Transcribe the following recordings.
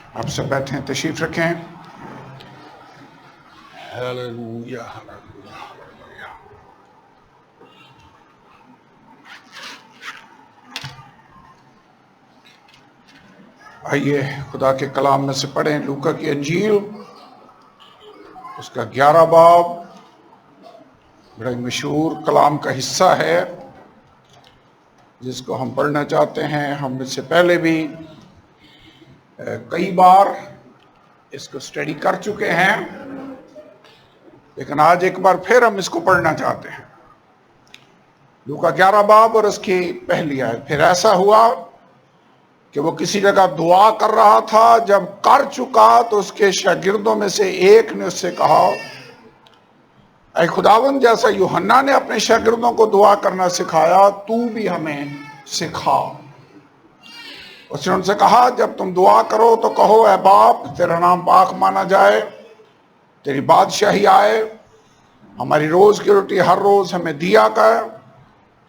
آپ سب بیٹھیں، تشریف رکھیں۔ ہلیلویا۔ آئیے خدا کے کلام میں سے پڑھیں لوکا کی انجیل، اس کا 11 باب، بڑا مشہور کلام کا حصہ ہے جس کو ہم پڑھنا چاہتے ہیں۔ ہم اس سے پہلے بھی کئی بار اس کو اسٹڈی کر چکے ہیں، لیکن آج ایک بار پھر ہم اس کو پڑھنا چاہتے ہیں۔ لوکا 11 باب اور اس کی پہلی آیت۔ پھر ایسا ہوا کہ وہ کسی جگہ دعا کر رہا تھا، جب کر چکا تو اس کے شاگردوں میں سے ایک نے اس سے کہا، اے خداوند، جیسا یوحنا نے اپنے شاگردوں کو دعا کرنا سکھایا، تو بھی ہمیں سکھا۔ اس نے ان سے کہا، جب تم دعا کرو تو کہو، اے باپ، تیرا نام پاک مانا جائے، تیری بادشاہی آئے، ہماری روز کی روٹی ہر روز ہمیں دیا کر،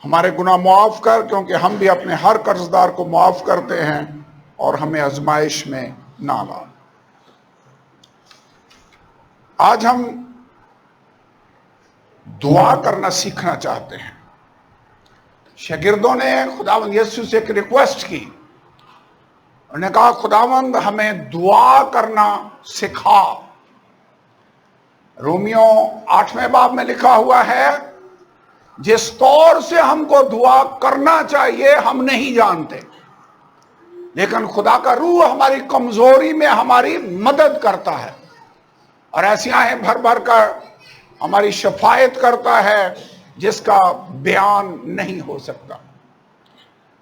ہمارے گناہ معاف کر، کیونکہ ہم بھی اپنے ہر قرضدار کو معاف کرتے ہیں، اور ہمیں آزمائش میں نہ لا۔ آج ہم دعا کرنا سیکھنا چاہتے ہیں۔ شاگردوں نے خداوند یسوع سے ایک ریکویسٹ کی، انہوں نے کہا، خداوند ہمیں دعا کرنا سکھا۔ رومیو 8ویں باب میں لکھا ہوا ہے، جس طور سے ہم کو دعا کرنا چاہیے ہم نہیں جانتے، لیکن خدا کا روح ہماری کمزوری میں ہماری مدد کرتا ہے، اور ایسی آہیں بھر بھر کر ہماری شفاعت کرتا ہے جس کا بیان نہیں ہو سکتا۔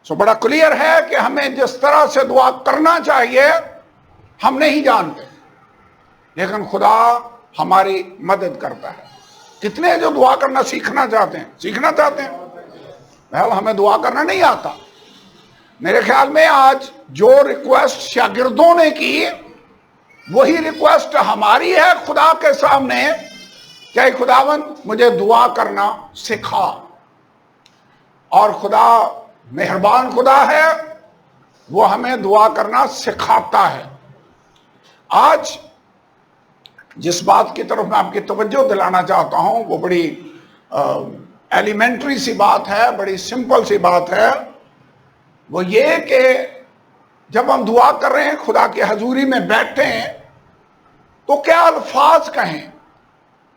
سو بڑا کلیئر ہے کہ ہمیں جس طرح سے دعا کرنا چاہیے ہم نہیں جانتے، لیکن خدا ہماری مدد کرتا ہے۔ کتنے جو دعا کرنا سیکھنا چاہتے ہیں؟ بہرحال ہمیں دعا کرنا نہیں آتا۔ میرے خیال میں آج جو ریکویسٹ شاگردوں نے کی، وہی ریکویسٹ ہماری ہے خدا کے سامنے کہ اے خداوند مجھے دعا کرنا سکھا۔ اور خدا مہربان خدا ہے، وہ ہمیں دعا کرنا سکھاتا ہے۔ آج جس بات کی طرف میں آپ کی توجہ دلانا چاہتا ہوں، وہ بڑی ایلیمنٹری سی بات ہے، بڑی سمپل سی بات ہے۔ وہ یہ کہ جب ہم دعا کر رہے ہیں، خدا کی حضوری میں بیٹھے ہیں، تو کیا الفاظ کہیں،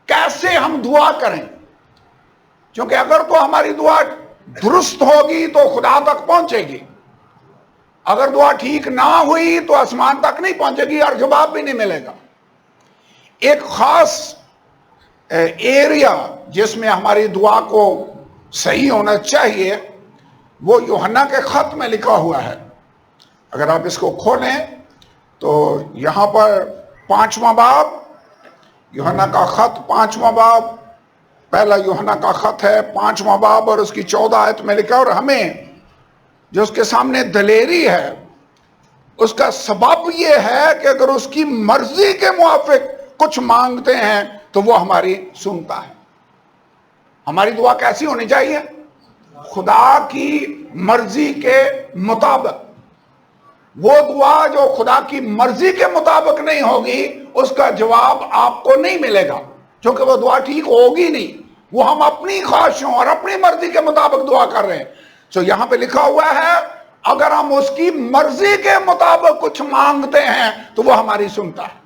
کیسے ہم دعا کریں؟ کیونکہ اگر تو ہماری دعا درست ہوگی تو خدا تک پہنچے گی، اگر دعا ٹھیک نہ ہوئی تو آسمان تک نہیں پہنچے گی اور جواب بھی نہیں ملے گا۔ ایک خاص ایریا جس میں ہماری دعا کو صحیح ہونا چاہیے، وہ یوحنا کے خط میں لکھا ہوا ہے۔ اگر آپ اس کو کھولیں تو یہاں پر 5واں باب، یوحنا کا خط 5واں باب، پہلا یوحنا کا خط ہے 5واں باب اور اس کی 14 آیت میں لکھا، اور ہمیں جو اس کے سامنے دلیری ہے، اس کا سبب یہ ہے کہ اگر اس کی مرضی کے موافق کچھ مانگتے ہیں تو وہ ہماری سنتا ہے۔ ہماری دعا کیسی ہونی چاہیے؟ خدا کی مرضی کے مطابق۔ وہ دعا جو خدا کی مرضی کے مطابق نہیں ہوگی، اس کا جواب آپ کو نہیں ملے گا، کیونکہ وہ دعا ٹھیک ہوگی نہیں۔ وہ ہم اپنی خواہشوں اور اپنی مرضی کے مطابق دعا کر رہے ہیں۔ سو یہاں پہ لکھا ہوا ہے، اگر ہم اس کی مرضی کے مطابق کچھ مانگتے ہیں تو وہ ہماری سنتا ہے۔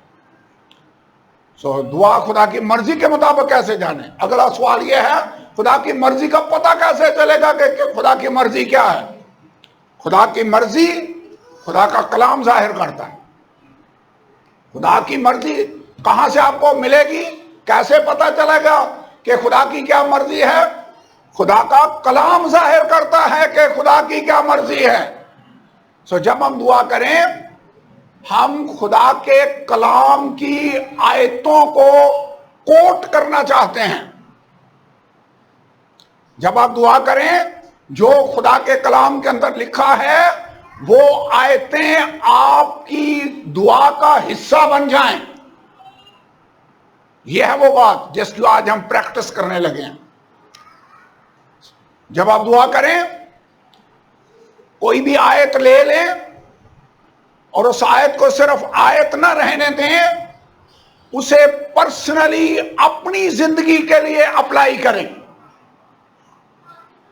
سو دعا خدا کی مرضی کے مطابق کیسے جانیں؟ اگلا سوال یہ ہے، خدا کی مرضی کا پتہ کیسے چلے گا کہ خدا کی مرضی کیا ہے؟ خدا کی مرضی خدا کا کلام ظاہر کرتا ہے۔ خدا کی مرضی کہاں سے آپ کو ملے گی؟ کیسے پتہ چلے گا کہ خدا کی کیا مرضی ہے؟ خدا کا کلام ظاہر کرتا ہے کہ خدا کی کیا مرضی ہے۔ سو جب ہم دعا کریں، ہم خدا کے کلام کی آیتوں کو کوٹ کرنا چاہتے ہیں۔ جب آپ دعا کریں، جو خدا کے کلام کے اندر لکھا ہے وہ آیتیں آپ کی دعا کا حصہ بن جائیں۔ یہ ہے وہ بات جس کو آج ہم پریکٹس کرنے لگے ہیں۔ جب آپ دعا کریں، کوئی بھی آیت لے لیں اور اس آیت کو صرف آیت نہ رہنے دیں، اسے پرسنلی اپنی زندگی کے لیے اپلائی کریں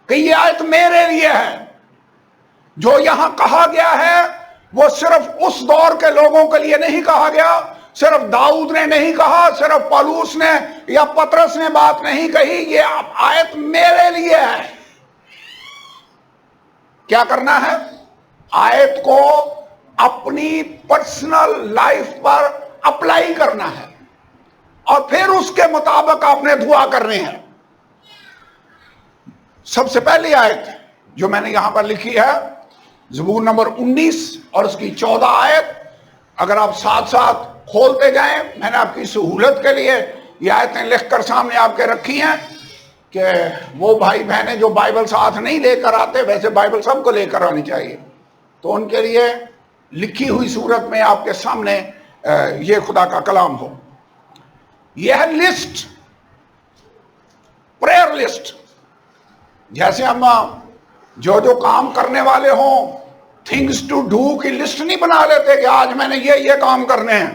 کہ یہ آیت میرے لیے ہے۔ جو یہاں کہا گیا ہے وہ صرف اس دور کے لوگوں کے لیے نہیں کہا گیا، صرف داؤد نے نہیں کہا، صرف پولس نے یا پطرس نے بات نہیں کہی، یہ آیت میرے لیے ہے۔ کیا کرنا ہے؟ آیت کو اپنی پرسنل لائف پر اپلائی کرنا ہے، اور پھر اس کے مطابق آپ نے دعا کرنی ہے۔ سب سے پہلی آیت جو میں نے یہاں پر لکھی ہے زبور نمبر 19 اور اس کی 14 آیت، اگر آپ ساتھ ساتھ کھولتے جائیں، میں نے آپ کی سہولت کے لیے یہ آیتیں لکھ کر سامنے آپ کے رکھی ہیں کہ وہ بھائی بہنیں جو بائبل ساتھ نہیں لے کر آتے، ویسے بائبل سب کو لے کر آنی چاہیے، تو ان کے لیے لکھی ہوئی صورت میں آپ کے سامنے یہ خدا کا کلام ہو۔ یہ ہے لسٹ، پریئر لسٹ۔ جیسے ہم جو کام کرنے والے ہوں، تھنگس ٹو ڈو کی لسٹ نہیں بنا لیتے کہ آج میں نے یہ کام کرنے ہیں۔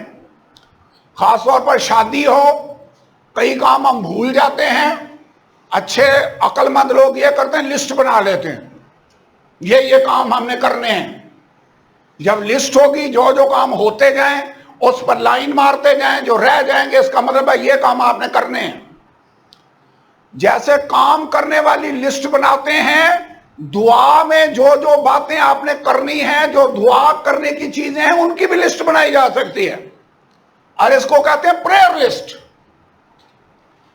خاص طور پر شادی ہو، کئی کام ہم بھول جاتے ہیں۔ اچھے عقل مند لوگ یہ کرتے ہیں، لسٹ بنا لیتے ہیں، یہ کام ہم نے کرنے ہیں۔ جب لسٹ ہوگی، جو کام ہوتے جائیں اس پر لائن مارتے جائیں، جو رہ جائیں گے اس کا مطلب ہے یہ کام آپ نے کرنے ہیں۔ جیسے کام کرنے والی لسٹ بناتے ہیں، دعا میں جو باتیں آپ نے کرنی ہیں، جو دعا کرنے کی چیزیں ہیں، ان کی بھی لسٹ بنائی جا سکتی ہے، اور اس کو کہتے ہیں پریئر لسٹ۔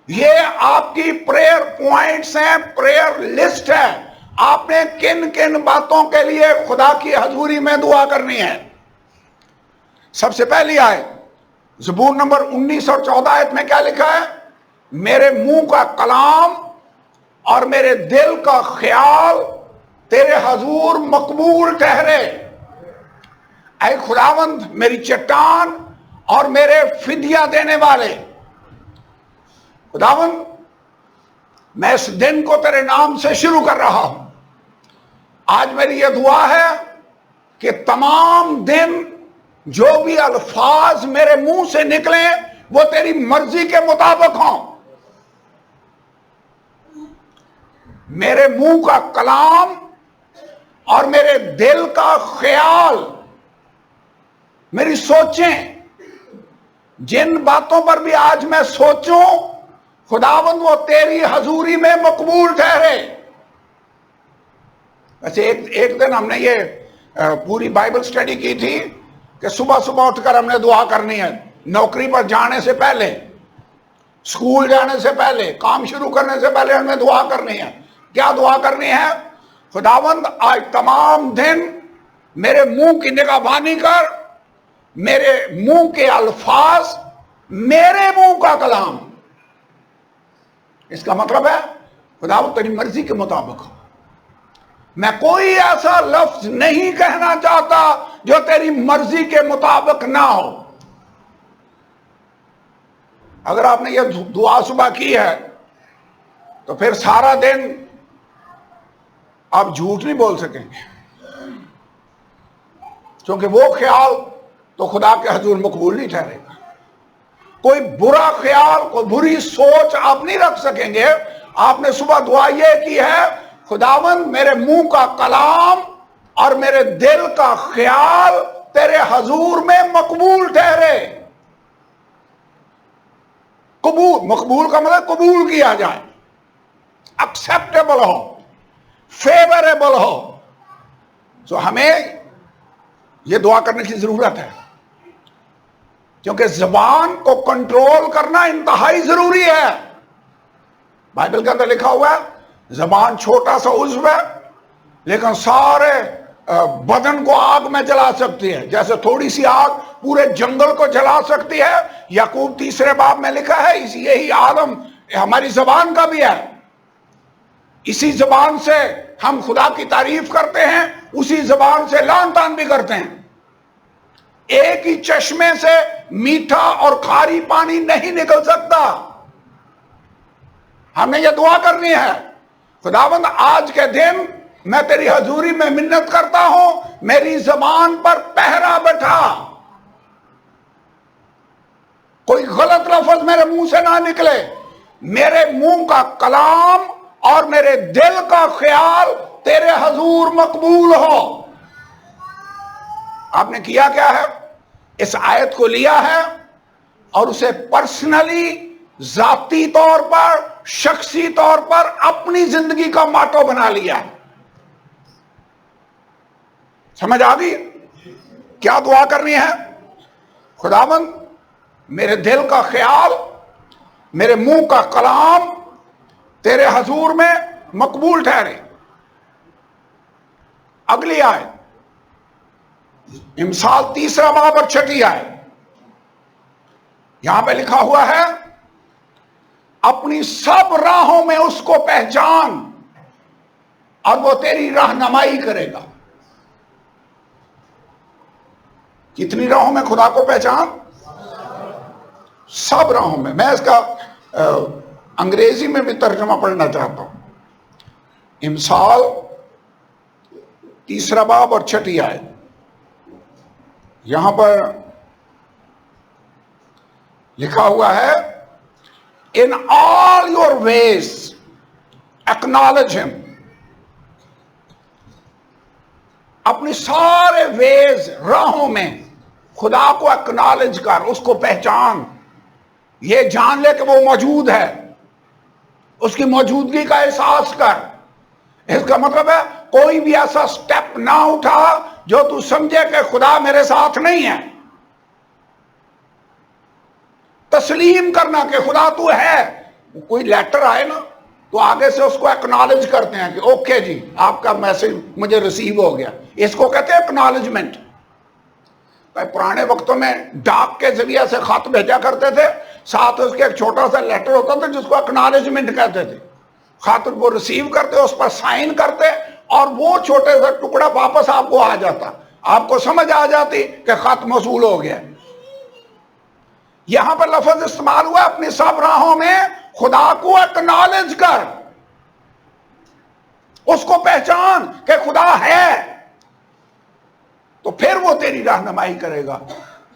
یہ آپ کی پریئر پوائنٹس ہیں، پریئر لسٹ ہے۔ آپ نے کن کن باتوں کے لیے خدا کی حضوری میں دعا کرنی ہے۔ سب سے پہلی آیت زبور نمبر 19 اور 14 آیت میں کیا لکھا ہے؟ میرے منہ کا کلام اور میرے دل کا خیال تیرے حضور مقبول ٹھہرے۔ اے خداوند، میری چٹان اور میرے فدیہ دینے والے، خداوند میں اس دن کو تیرے نام سے شروع کر رہا ہوں۔ آج میری یہ دعا ہے کہ تمام دن جو بھی الفاظ میرے منہ سے نکلیں وہ تیری مرضی کے مطابق ہوں۔ میرے منہ کا کلام اور میرے دل کا خیال، میری سوچیں، جن باتوں پر بھی آج میں سوچوں، خداوند وہ تیری حضوری میں مقبول ٹھہرے۔ ویسے ایک دن ہم نے یہ پوری بائبل سٹڈی کی تھی کہ صبح صبح اٹھ کر ہم نے دعا کرنی ہے، نوکری پر جانے سے پہلے، اسکول جانے سے پہلے، کام شروع کرنے سے پہلے ہمیں دعا کرنی ہے۔ کیا دعا کرنی ہے؟ خداوند آج تمام دن میرے منہ کی نگہبانی کر، میرے منہ کے الفاظ میرے منہ کا کلام۔ اس کا مطلب ہے خداوند تیری مرضی کے مطابق ہو۔ میں کوئی ایسا لفظ نہیں کہنا چاہتا جو تیری مرضی کے مطابق نہ ہو۔ اگر آپ نے یہ دعا صبح کی ہے تو پھر سارا دن آپ جھوٹ نہیں بول سکیں گے، کیونکہ وہ خیال تو خدا کے حضور مقبول نہیں ٹھہرے گا۔ کوئی برا خیال، کوئی بری سوچ آپ نہیں رکھ سکیں گے۔ آپ نے صبح دعا یہ کی ہے، خداوند میرے منہ کا کلام اور میرے دل کا خیال تیرے حضور میں مقبول ٹھہرے۔ قبول، مقبول کا مطلب قبول کیا جائے، ایکسیپٹیبل ہو، فیوریبل ہو۔ تو ہمیں یہ دعا کرنے کی ضرورت ہے، کیونکہ زبان کو کنٹرول کرنا انتہائی ضروری ہے۔ بائبل کے اندر لکھا ہوا ہے زبان چھوٹا سا عضو ہے لیکن سارے بدن کو آگ میں جلا سکتی ہے، جیسے تھوڑی سی آگ پورے جنگل کو جلا سکتی ہے۔ یعقوب 3 باب میں لکھا ہے یہی عالم ہماری زبان کا بھی ہے۔ اسی زبان سے ہم خدا کی تعریف کرتے ہیں، اسی زبان سے لعن طعن بھی کرتے ہیں۔ ایک ہی چشمے سے میٹھا اور کھاری پانی نہیں نکل سکتا۔ ہم نے یہ دعا کرنی ہے، خداوند آج کے دن میں تیری حضوری میں منت کرتا ہوں، میری زبان پر پہرا بٹھا، کوئی غلط لفظ میرے منہ سے نہ نکلے، میرے منہ کا کلام اور میرے دل کا خیال تیرے حضور مقبول ہو۔ آپ نے کیا کیا ہے؟ اس آیت کو لیا ہے اور اسے پرسنلی، ذاتی طور پر، شخصی طور پر اپنی زندگی کا ماٹو بنا لیا ہے۔ سمجھ آ گئی؟ کیا دعا کرنی ہے؟ خداوند میرے دل کا خیال، میرے منہ کا کلام تیرے حضور میں مقبول ٹھہرے۔ اگلی آیت امثال 3 باب اور 6 آیت، یہاں پہ لکھا ہوا ہے اپنی سب راہوں میں اس کو پہچان اور وہ تیری رہنمائی کرے گا۔ کتنی راہوں میں خدا کو پہچان؟ سب راہوں میں۔ میں اس کا انگریزی میں بھی ترجمہ پڑھنا چاہتا ہوں۔ امثال 3 باب اور 6 آیت، یہاں پر لکھا ہوا ہے In all your ways acknowledge him۔ اپنی سارے ویز، راہوں میں خدا کو اکنالج کر، اس کو پہچان، یہ جان لے کہ وہ موجود ہے، اس کی موجودگی کا احساس کر۔ اس کا مطلب ہے کوئی بھی ایسا سٹیپ نہ اٹھا جو تو سمجھے کہ خدا میرے ساتھ نہیں ہے۔ تسلیم کرنا کہ خدا تو ہے۔ کوئی لیٹر آئے نا تو آگے سے اس کو اکنالج کرتے ہیں کہ اوکے جی آپ کا میسج مجھے ریسیو ہو گیا، اس کو کہتے ہیں اکنالجمنٹ۔ پرانے وقتوں میں ڈاک کے ذریعے سے خط بھیجا کرتے تھے، ساتھ اس کے ایک چھوٹا سا لیٹر ہوتا تھا جس کو اکنالجمنٹ کہتے تھے۔ خط وہ ریسیو کرتے، اس پر سائن کرتے اور وہ چھوٹے سا ٹکڑا واپس آپ کو آ جاتا، آپ کو سمجھ آ جاتی کہ خط موصول ہو گیا۔ یہاں پر لفظ استعمال ہوا اپنی سب راہوں میں خدا کو اکنالج کر، اس کو پہچان کہ خدا ہے، تو پھر وہ تیری رہنمائی کرے گا،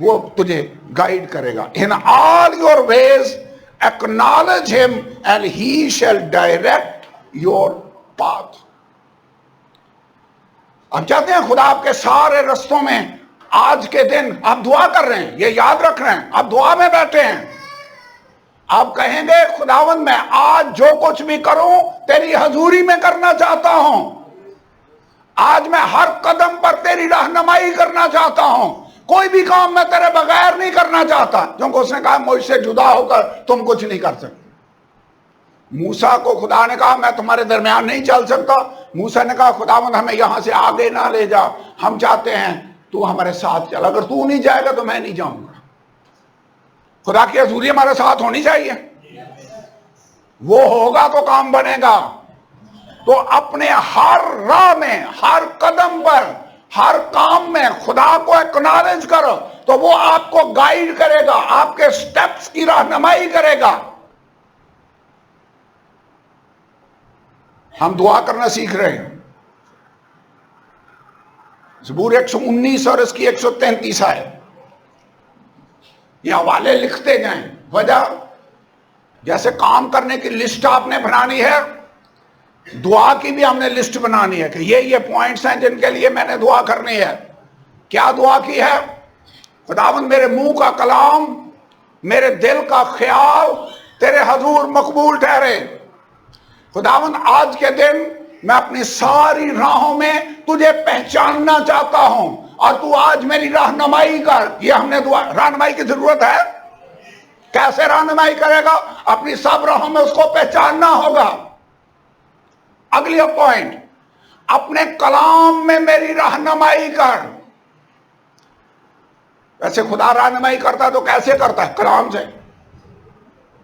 وہ تجھے گائیڈ کرے گا۔ In all your ways acknowledge him and he shall direct your path۔ اب چاہتے ہیں خدا آپ کے سارے رستوں میں، آج کے دن آپ دعا کر رہے ہیں، یہ یاد رکھ رہے ہیں، آپ دعا میں بیٹھے ہیں، آپ کہیں گے خداوند میں آج جو کچھ بھی کروں تیری حضوری میں کرنا چاہتا ہوں، آج میں ہر قدم پر تیری رہنمائی کرنا چاہتا ہوں، کوئی بھی کام میں تیرے بغیر نہیں کرنا چاہتا، کیونکہ اس نے کہا مجھ سے جدا ہو کر تم کچھ نہیں کر سکتے۔ موسیٰ کو خدا نے کہا میں تمہارے درمیان نہیں چل سکتا، موسیٰ نے کہا خداوند ہمیں یہاں سے آگے نہ لے جا، ہم چاہتے ہیں تو ہمارے ساتھ چل، اگر تو نہیں جائے گا تو میں نہیں جاؤں گا۔ خدا کی حضوری ہمارے ساتھ ہونی چاہیے، وہ ہوگا تو کام بنے گا۔ تو اپنے ہر راہ میں، ہر قدم پر، ہر کام میں خدا کو اکنالج کرو تو وہ آپ کو گائیڈ کرے گا، آپ کے سٹیپس کی رہنمائی کرے گا۔ ہم دعا کرنا سیکھ رہے ہیں۔ زبور 119 اور اس کی 133 ہے، یہ حوالے لکھتے جائیں۔ وجہ جیسے کام کرنے کی لسٹ آپ نے بنانی ہے، دعا کی بھی ہم نے لسٹ بنانی ہے کہ یہ پوائنٹس ہیں جن کے لیے میں نے دعا کرنی ہے۔ کیا دعا کی ہے؟ خداوند میرے منہ کا کلام، میرے دل کا خیال تیرے حضور مقبول ٹھہرے۔ خداوند آج کے دن میں اپنی ساری راہوں میں تجھے پہچاننا چاہتا ہوں اور تو آج میری رہنمائی کر۔ یہ ہم نے دعا، رہنمائی کی ضرورت ہے۔ کیسے رہنمائی کرے گا؟ اپنی سب راہوں میں اس کو پہچاننا ہوگا۔ اگلی پوائنٹ، اپنے کلام میں میری رہنمائی کر۔ ویسے خدا رہنمائی کرتا تو کیسے کرتا ہے؟ کلام سے۔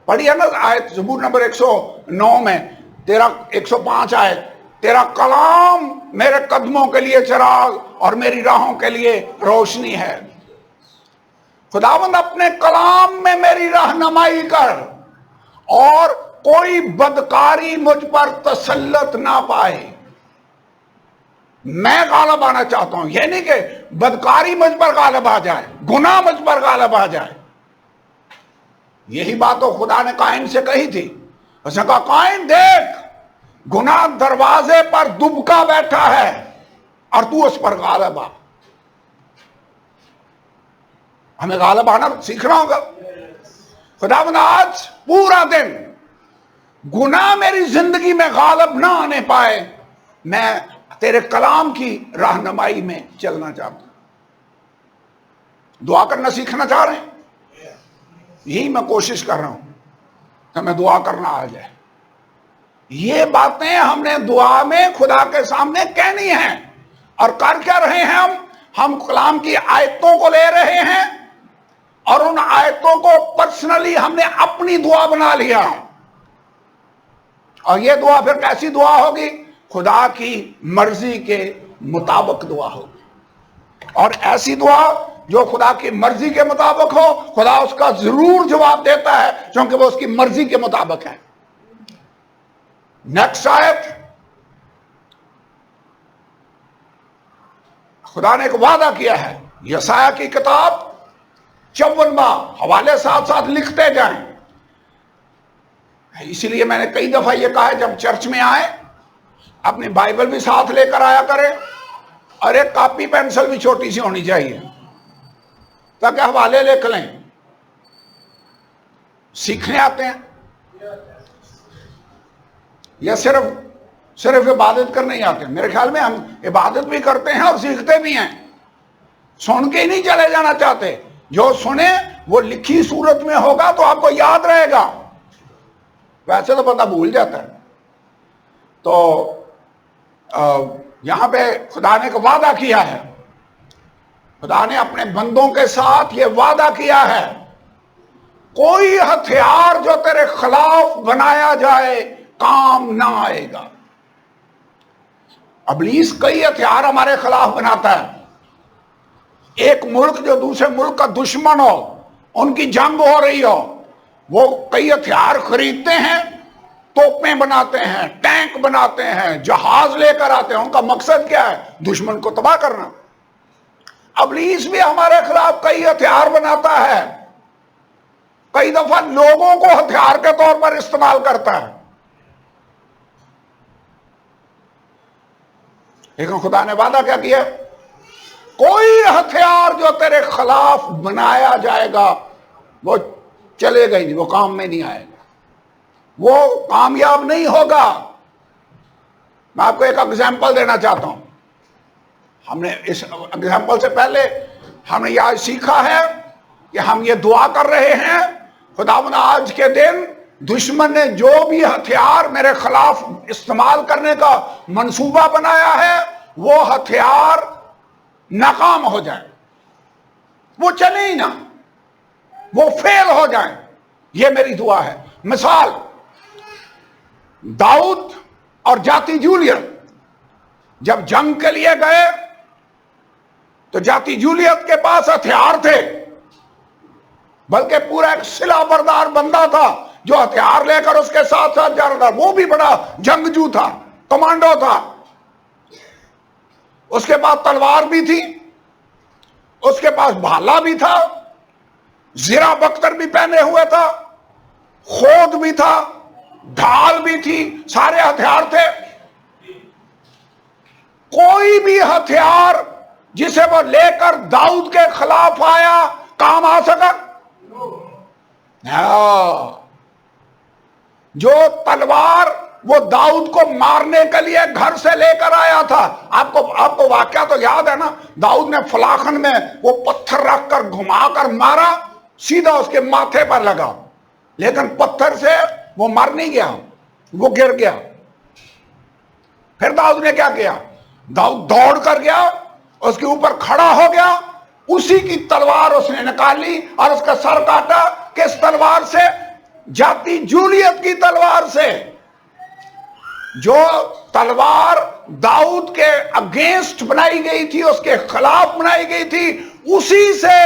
پڑھیے نا آیت زبور نمبر 109 میں، 105 آیت، تیرا کلام میرے قدموں کے لیے چراغ اور میری راہوں کے لیے روشنی ہے۔ خداوند اپنے کلام میں میری رہنمائی کر اور کوئی بدکاری مجھ پر تسلط نہ پائے۔ میں غالب آنا چاہتا ہوں. یہ نہیں کہ بدکاری مجھ پر غالب آ جائے, گناہ مجھ پر غالب آ جائے. یہی بات تو خدا نے قائن سے کہی تھی. اس نے کہا قائن دیکھ, گناہ دروازے پر دبکا بیٹھا ہے اور تو اس پر غالب آ. ہمیں غالب آنا سیکھنا ہوگا. خداوند آج پورا دن گناہ میری زندگی میں غالب نہ آنے پائے, میں تیرے کلام کی رہنمائی میں چلنا چاہتا ہوں. دعا کرنا سیکھنا چاہ رہے ہیں؟ یہی میں کوشش کر رہا ہوں کہ میں دعا کرنا آ جائے. یہ باتیں ہم نے دعا میں خدا کے سامنے کہنی ہیں. اور کر کیا رہے ہیں ہم کلام کی آیتوں کو لے رہے ہیں اور ان آیتوں کو پرسنلی ہم نے اپنی دعا بنا لیا. اور یہ دعا پھر کیسی دعا ہوگی؟ خدا کی مرضی کے مطابق دعا ہوگی. اور ایسی دعا جو خدا کی مرضی کے مطابق ہو, خدا اس کا ضرور جواب دیتا ہے کیونکہ وہ اس کی مرضی کے مطابق ہے. نیکسٹ آیت, خدا نے ایک وعدہ کیا ہے. یسایہ کی کتاب 54واں حوالے ساتھ ساتھ لکھتے جائیں. اسی لیے میں نے کئی دفعہ یہ کہا ہے جب چرچ میں آئے اپنی بائبل بھی ساتھ لے کر آیا کریں اور ایک کاپی پینسل بھی چھوٹی سی ہونی چاہیے تاکہ حوالے لکھ لیں. سیکھنے آتے ہیں یا صرف عبادت کرنے ہی آتے ہیں؟ میرے خیال میں ہم عبادت بھی کرتے ہیں اور سیکھتے بھی ہیں. سن کے ہی نہیں چلے جانا چاہتے. جو سنے وہ لکھی صورت میں ہوگا تو آپ کو یاد رہے گا, ویسے تو پتہ بھول جاتا ہے. تو یہاں پہ خدا نے ایک وعدہ کیا ہے. خدا نے اپنے بندوں کے ساتھ یہ وعدہ کیا ہے, کوئی ہتھیار جو تیرے خلاف بنایا جائے کام نہ آئے گا. ابلیس کئی ہتھیار ہمارے خلاف بناتا ہے. ایک ملک جو دوسرے ملک کا دشمن ہو, ان کی جنگ ہو رہی ہو, وہ کئی ہتھیار خریدتے ہیں, توپیں بناتے ہیں, ٹینک بناتے ہیں, جہاز لے کر آتے ہیں. ان کا مقصد کیا ہے؟ دشمن کو تباہ کرنا. ابلیس بھی ہمارے خلاف کئی ہتھیار بناتا ہے, کئی دفعہ لوگوں کو ہتھیار کے طور پر استعمال کرتا ہے. لیکن خدا نے وعدہ کیا کیا؟ کوئی ہتھیار جو تیرے خلاف بنایا جائے گا وہ چلے گا ہی نہیں, وہ کام میں نہیں آئے گا, وہ کامیاب نہیں ہوگا. میں آپ کو ایک اگزامپل دینا چاہتا ہوں. ہم نے اس اگزامپل سے پہلے ہم نے یہ سیکھا ہے کہ ہم یہ دعا کر رہے ہیں, خداوند آج کے دن دشمن نے جو بھی ہتھیار میرے خلاف استعمال کرنے کا منصوبہ بنایا ہے وہ ہتھیار ناکام ہو جائے, وہ چلے ہی نہ, وہ فیل ہو جائیں. یہ میری دعا ہے. مثال, داؤد اور جاتی جولیت جب جنگ کے لیے گئے تو جاتی جولیت کے پاس ہتھیار تھے, بلکہ پورا ایک سلا بردار بندہ تھا جو ہتھیار لے کر اس کے ساتھ ساتھ جا رہا تھا. وہ بھی بڑا جنگجو تھا, کمانڈو تھا. اس کے پاس تلوار بھی تھی, اس کے پاس بھالا بھی تھا, زرہ بختر بھی پہنے ہوئے تھا, خود بھی تھا, ڈھال بھی تھی, سارے ہتھیار تھے. کوئی بھی ہتھیار جسے وہ لے کر داؤد کے خلاف آیا کام آ سکا؟ جو تلوار وہ داؤد کو مارنے کے لیے گھر سے لے کر آیا تھا, آپ کو واقعہ تو یاد ہے نا, داؤد نے فلاخن میں وہ پتھر رکھ کر گھما کر مارا, سیدھا اس کے ماتھے پر لگا, لیکن پتھر سے وہ مر نہیں گیا, وہ گر گیا. پھر داؤد نے کیا کیا؟ داؤد دوڑ کر گیا, اس کے اوپر کھڑا ہو گیا, اسی کی تلوار اس نے نکالی اور اس کا سر کاٹا. کس تلوار سے؟ جاتی جولیت کی تلوار سے. جو تلوار داؤد کے اگینسٹ بنائی گئی تھی, اس کے خلاف بنائی گئی تھی, اسی سے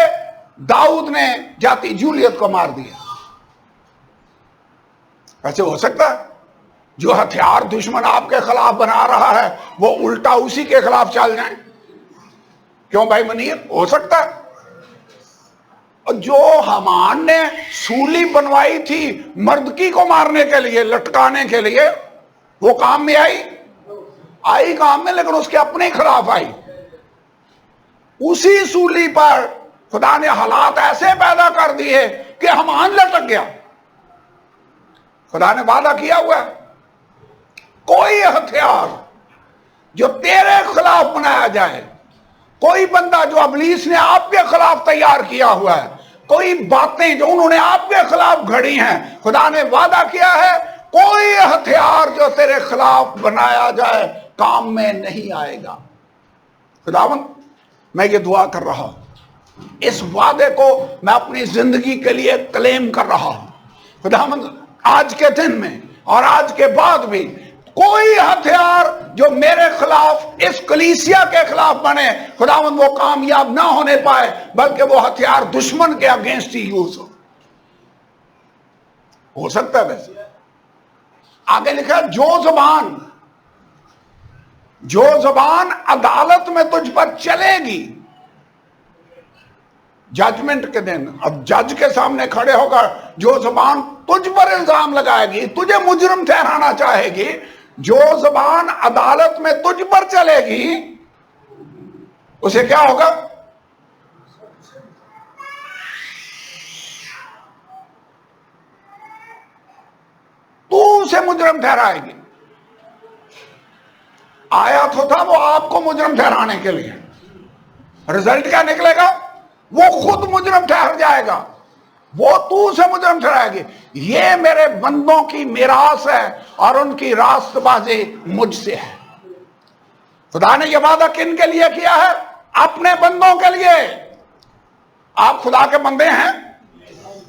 داؤد نے جاتی جولیت کو مار دیا. ایسے ہو سکتا ہے؟ جو ہتھیار دشمن آپ کے خلاف بنا رہا ہے وہ الٹا اسی کے خلاف چل جائیں؟ کیوں بھائی منیر؟ ہو سکتا ہے۔ جو حامان نے سولی بنوائی تھی مردکی کو مارنے کے لیے، لٹکانے کے لیے، وہ کام میں آئی کام میں، لیکن اس کے اپنے خلاف آئی۔ اسی سولی پر خدا نے حالات ایسے پیدا کر دیے کہ حامان لٹک گیا۔ خدا نے وعدہ کیا ہوا ہے کوئی ہتھیار جو تیرے خلاف بنایا جائے، کوئی بندہ جو ابلیس نے آپ کے خلاف تیار کیا ہوا ہے، کوئی باتیں جو انہوں نے آپ کے خلاف گھڑی ہیں، خدا نے وعدہ کیا ہے کوئی ہتھیار جو تیرے خلاف بنایا جائے کام میں نہیں آئے گا۔ خداوند میں یہ دعا کر رہا ہوں، اس وعدے کو میں اپنی زندگی کے لیے کلیم کر رہا ہوں۔ خداوند آج کے دن میں اور آج کے بعد بھی کوئی ہتھیار جو میرے خلاف، اس کلیسیا کے خلاف بنے، خداوند وہ کامیاب نہ ہونے پائے، بلکہ وہ ہتھیار دشمن کے اگینسٹ ہی یوز ہو سکتا ہے۔ ویسے آگے لکھا جو زبان عدالت میں تجھ پر چلے گی، ججمنٹ کے دن اب جج کے سامنے کھڑے ہوگا، جو زبان تجھ پر الزام لگائے گی، تجھے مجرم ٹھہرانا چاہے گی، جو زبان عدالت میں تجھ پر چلے گی، اسے کیا ہوگا؟ تو اسے مجرم ٹھہرائے گی۔ آیا تو تھا وہ آپ کو مجرم ٹھہرانے کے لیے، رزلٹ کیا نکلے گا؟ وہ خود مجرم ٹھہر جائے گا، وہ تو اسے مجرم ٹھہرائے گی۔ یہ میرے بندوں کی میراث ہے اور ان کی راست بازی مجھ سے ہے۔ خدا نے یہ وعدہ کن کے لیے کیا ہے؟ اپنے بندوں کے لیے۔ آپ خدا کے بندے ہیں،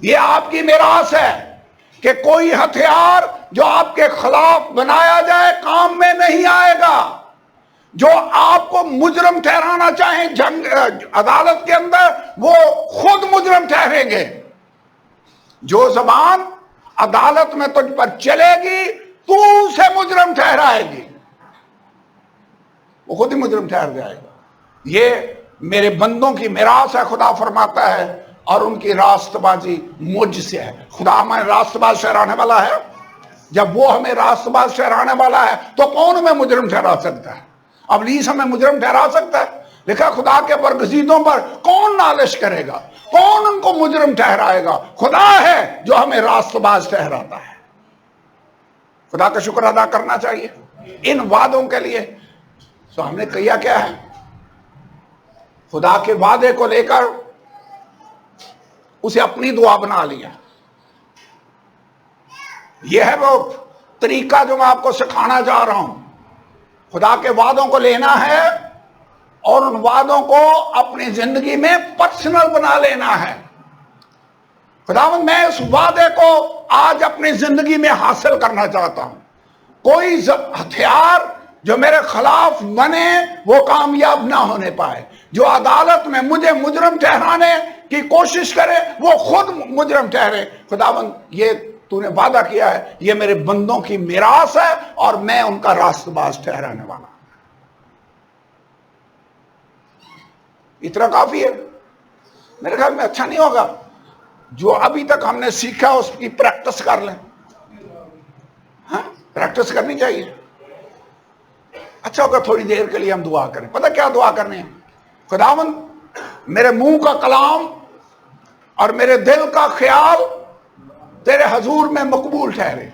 یہ آپ کی میراث ہے کہ کوئی ہتھیار جو آپ کے خلاف بنایا جائے کام میں نہیں آئے گا۔ جو آپ کو مجرم ٹھہرانا چاہیں جنگ عدالت کے اندر، وہ خود مجرم ٹھہریں گے۔ جو زبان عدالت میں تجھ پر چلے گی، تو اسے مجرم ٹھہرائے گی، وہ خود ہی مجرم ٹھہر جائے گا۔ یہ میرے بندوں کی میراث ہے، خدا فرماتا ہے، اور ان کی راست بازی مجھ سے ہے۔ خدا ہمیں راست باز ٹھہرانے والا ہے۔ جب وہ ہمیں راست باز ٹھہرانے والا ہے تو کون ہمیں مجرم ٹھہرا سکتا ہے؟ ابلیس ہمیں مجرم ٹھہرا سکتا ہے؟ لکھا خدا کے برگزیدوں پر کون نالش کرے گا؟ کون ان کو مجرم ٹھہرائے گا؟ خدا ہے جو ہمیں راست باز ٹھہراتا ہے۔ خدا کا شکر ادا کرنا چاہیے ان وعدوں کے لیے۔ تو ہم نے کیا کیا ہے؟ خدا کے وعدے کو لے کر اسے اپنی دعا بنا لیا۔ یہ ہے وہ طریقہ جو میں آپ کو سکھانا چاہ رہا ہوں۔ خدا کے وعدوں کو لینا ہے اور ان وعدوں کو اپنی زندگی میں پرسنل بنا لینا ہے۔ خداوند میں اس وعدے کو آج اپنی زندگی میں حاصل کرنا چاہتا ہوں۔ کوئی ہتھیار جو میرے خلاف بنے وہ کامیاب نہ ہونے پائے۔ جو عدالت میں مجھے مجرم ٹھہرانے کی کوشش کرے وہ خود مجرم ٹھہرے۔ خداوند یہ تو نے وعدہ کیا ہے، یہ میرے بندوں کی میراث ہے اور میں ان کا راست باز ٹھہرانے والا۔ اتنا کافی ہے؟ میرے خیال میں اچھا نہیں ہوگا جو ابھی تک ہم نے سیکھا اس کی پریکٹس کر لیں؟ ہاں، پریکٹس کرنی چاہیے۔ اچھا ہوگا تھوڑی دیر کے لیے ہم دعا کریں۔ پتہ کیا دعا کرنی ہے؟ خداوند میرے منہ کا کلام اور میرے دل کا خیال تیرے حضور میں مقبول ٹھہرے۔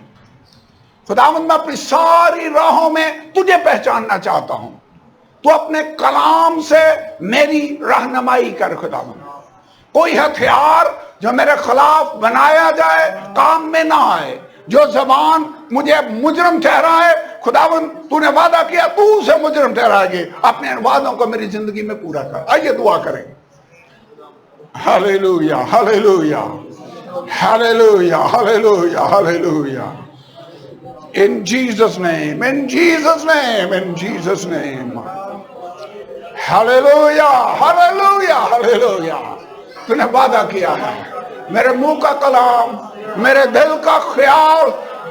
خداوند میں اپنی ساری راہوں میں تجھے پہچاننا چاہتا ہوں۔ تو اپنے کلام سے میری رہنمائی کر خداوند۔ کوئی ہتھیار جو میرے خلاف بنایا جائے کام میں نہ آئے۔ جو زبان مجھے مجرم ٹھہرائے، خداوند تو نے وعدہ کیا تو اسے مجرم ٹھہرائے گی۔ اپنے وعدوں کو میری زندگی میں پورا کر۔ آئیے دعا کریں۔ ہلیلویا، ہلیلویا، ہلیلویا، ہلیلویا، ہلیلویا۔ In Jesus' name, in Jesus' name, in Jesus' name. ہلیلویا، ہلیلویا، ہلیلویا۔ تو نے وعدہ کیا ہے میرے منہ کا کلام، میرے دل کا خیال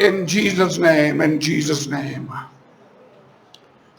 In Jesus name, in Jesus name.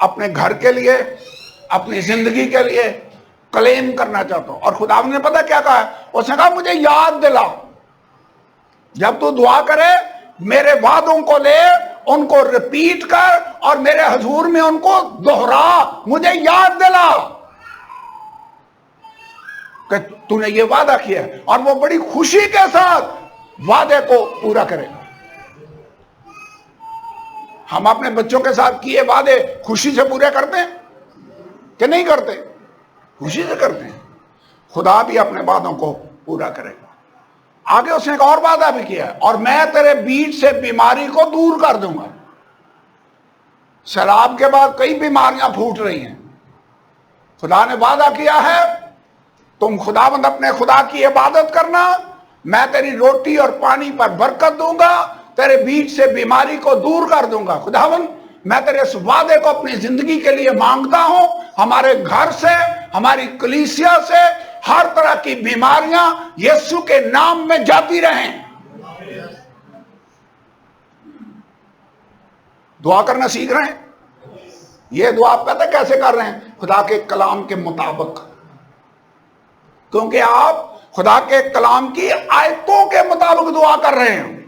اپنے گھر کے لیے، اپنی زندگی کے لیے کلیم کرنا چاہتا ہوں۔ اور خدا نے پتہ کیا کہا ہے؟ اس نے کہا مجھے یاد دلا، جب تو دعا کرے میرے وعدوں کو لے، ان کو ریپیٹ کر اور میرے حضور میں ان کو دوہرا، مجھے یاد دلا کہ تو نے یہ وعدہ کیا ہے، اور وہ بڑی خوشی کے ساتھ وعدے کو پورا کرے گا۔ ہم اپنے بچوں کے ساتھ کیے وعدے خوشی سے پورے کرتے ہیں کہ نہیں کرتے؟ خوشی سے کرتے ہیں۔ خدا بھی اپنے وعدوں کو پورا کرے گا۔ آگے اس نے ایک اور وعدہ بھی کیا ہے، اور میں تیرے بیچ سے بیماری کو دور کر دوں گا۔ سیلاب کے بعد کئی بیماریاں پھوٹ رہی ہیں، خدا نے وعدہ کیا ہے تم خداوند اپنے خدا کی عبادت کرنا، میں تیری روٹی اور پانی پر برکت دوں گا، تیرے بیچ سے بیماری کو دور کر دوں گا۔ خداوند میں تیرے اس وعدے کو اپنی زندگی کے لیے مانگتا ہوں، ہمارے گھر سے، ہماری کلیسیا سے ہر طرح کی بیماریاں یسوع کے نام میں جاتی رہیں۔ دعا کرنا سیکھ رہے ہیں؟ یہ دعا آپ پتہ کیسے کر رہے ہیں؟ خدا کے کلام کے مطابق، کیونکہ آپ خدا کے کلام کی آیتوں کے مطابق دعا کر رہے ہیں۔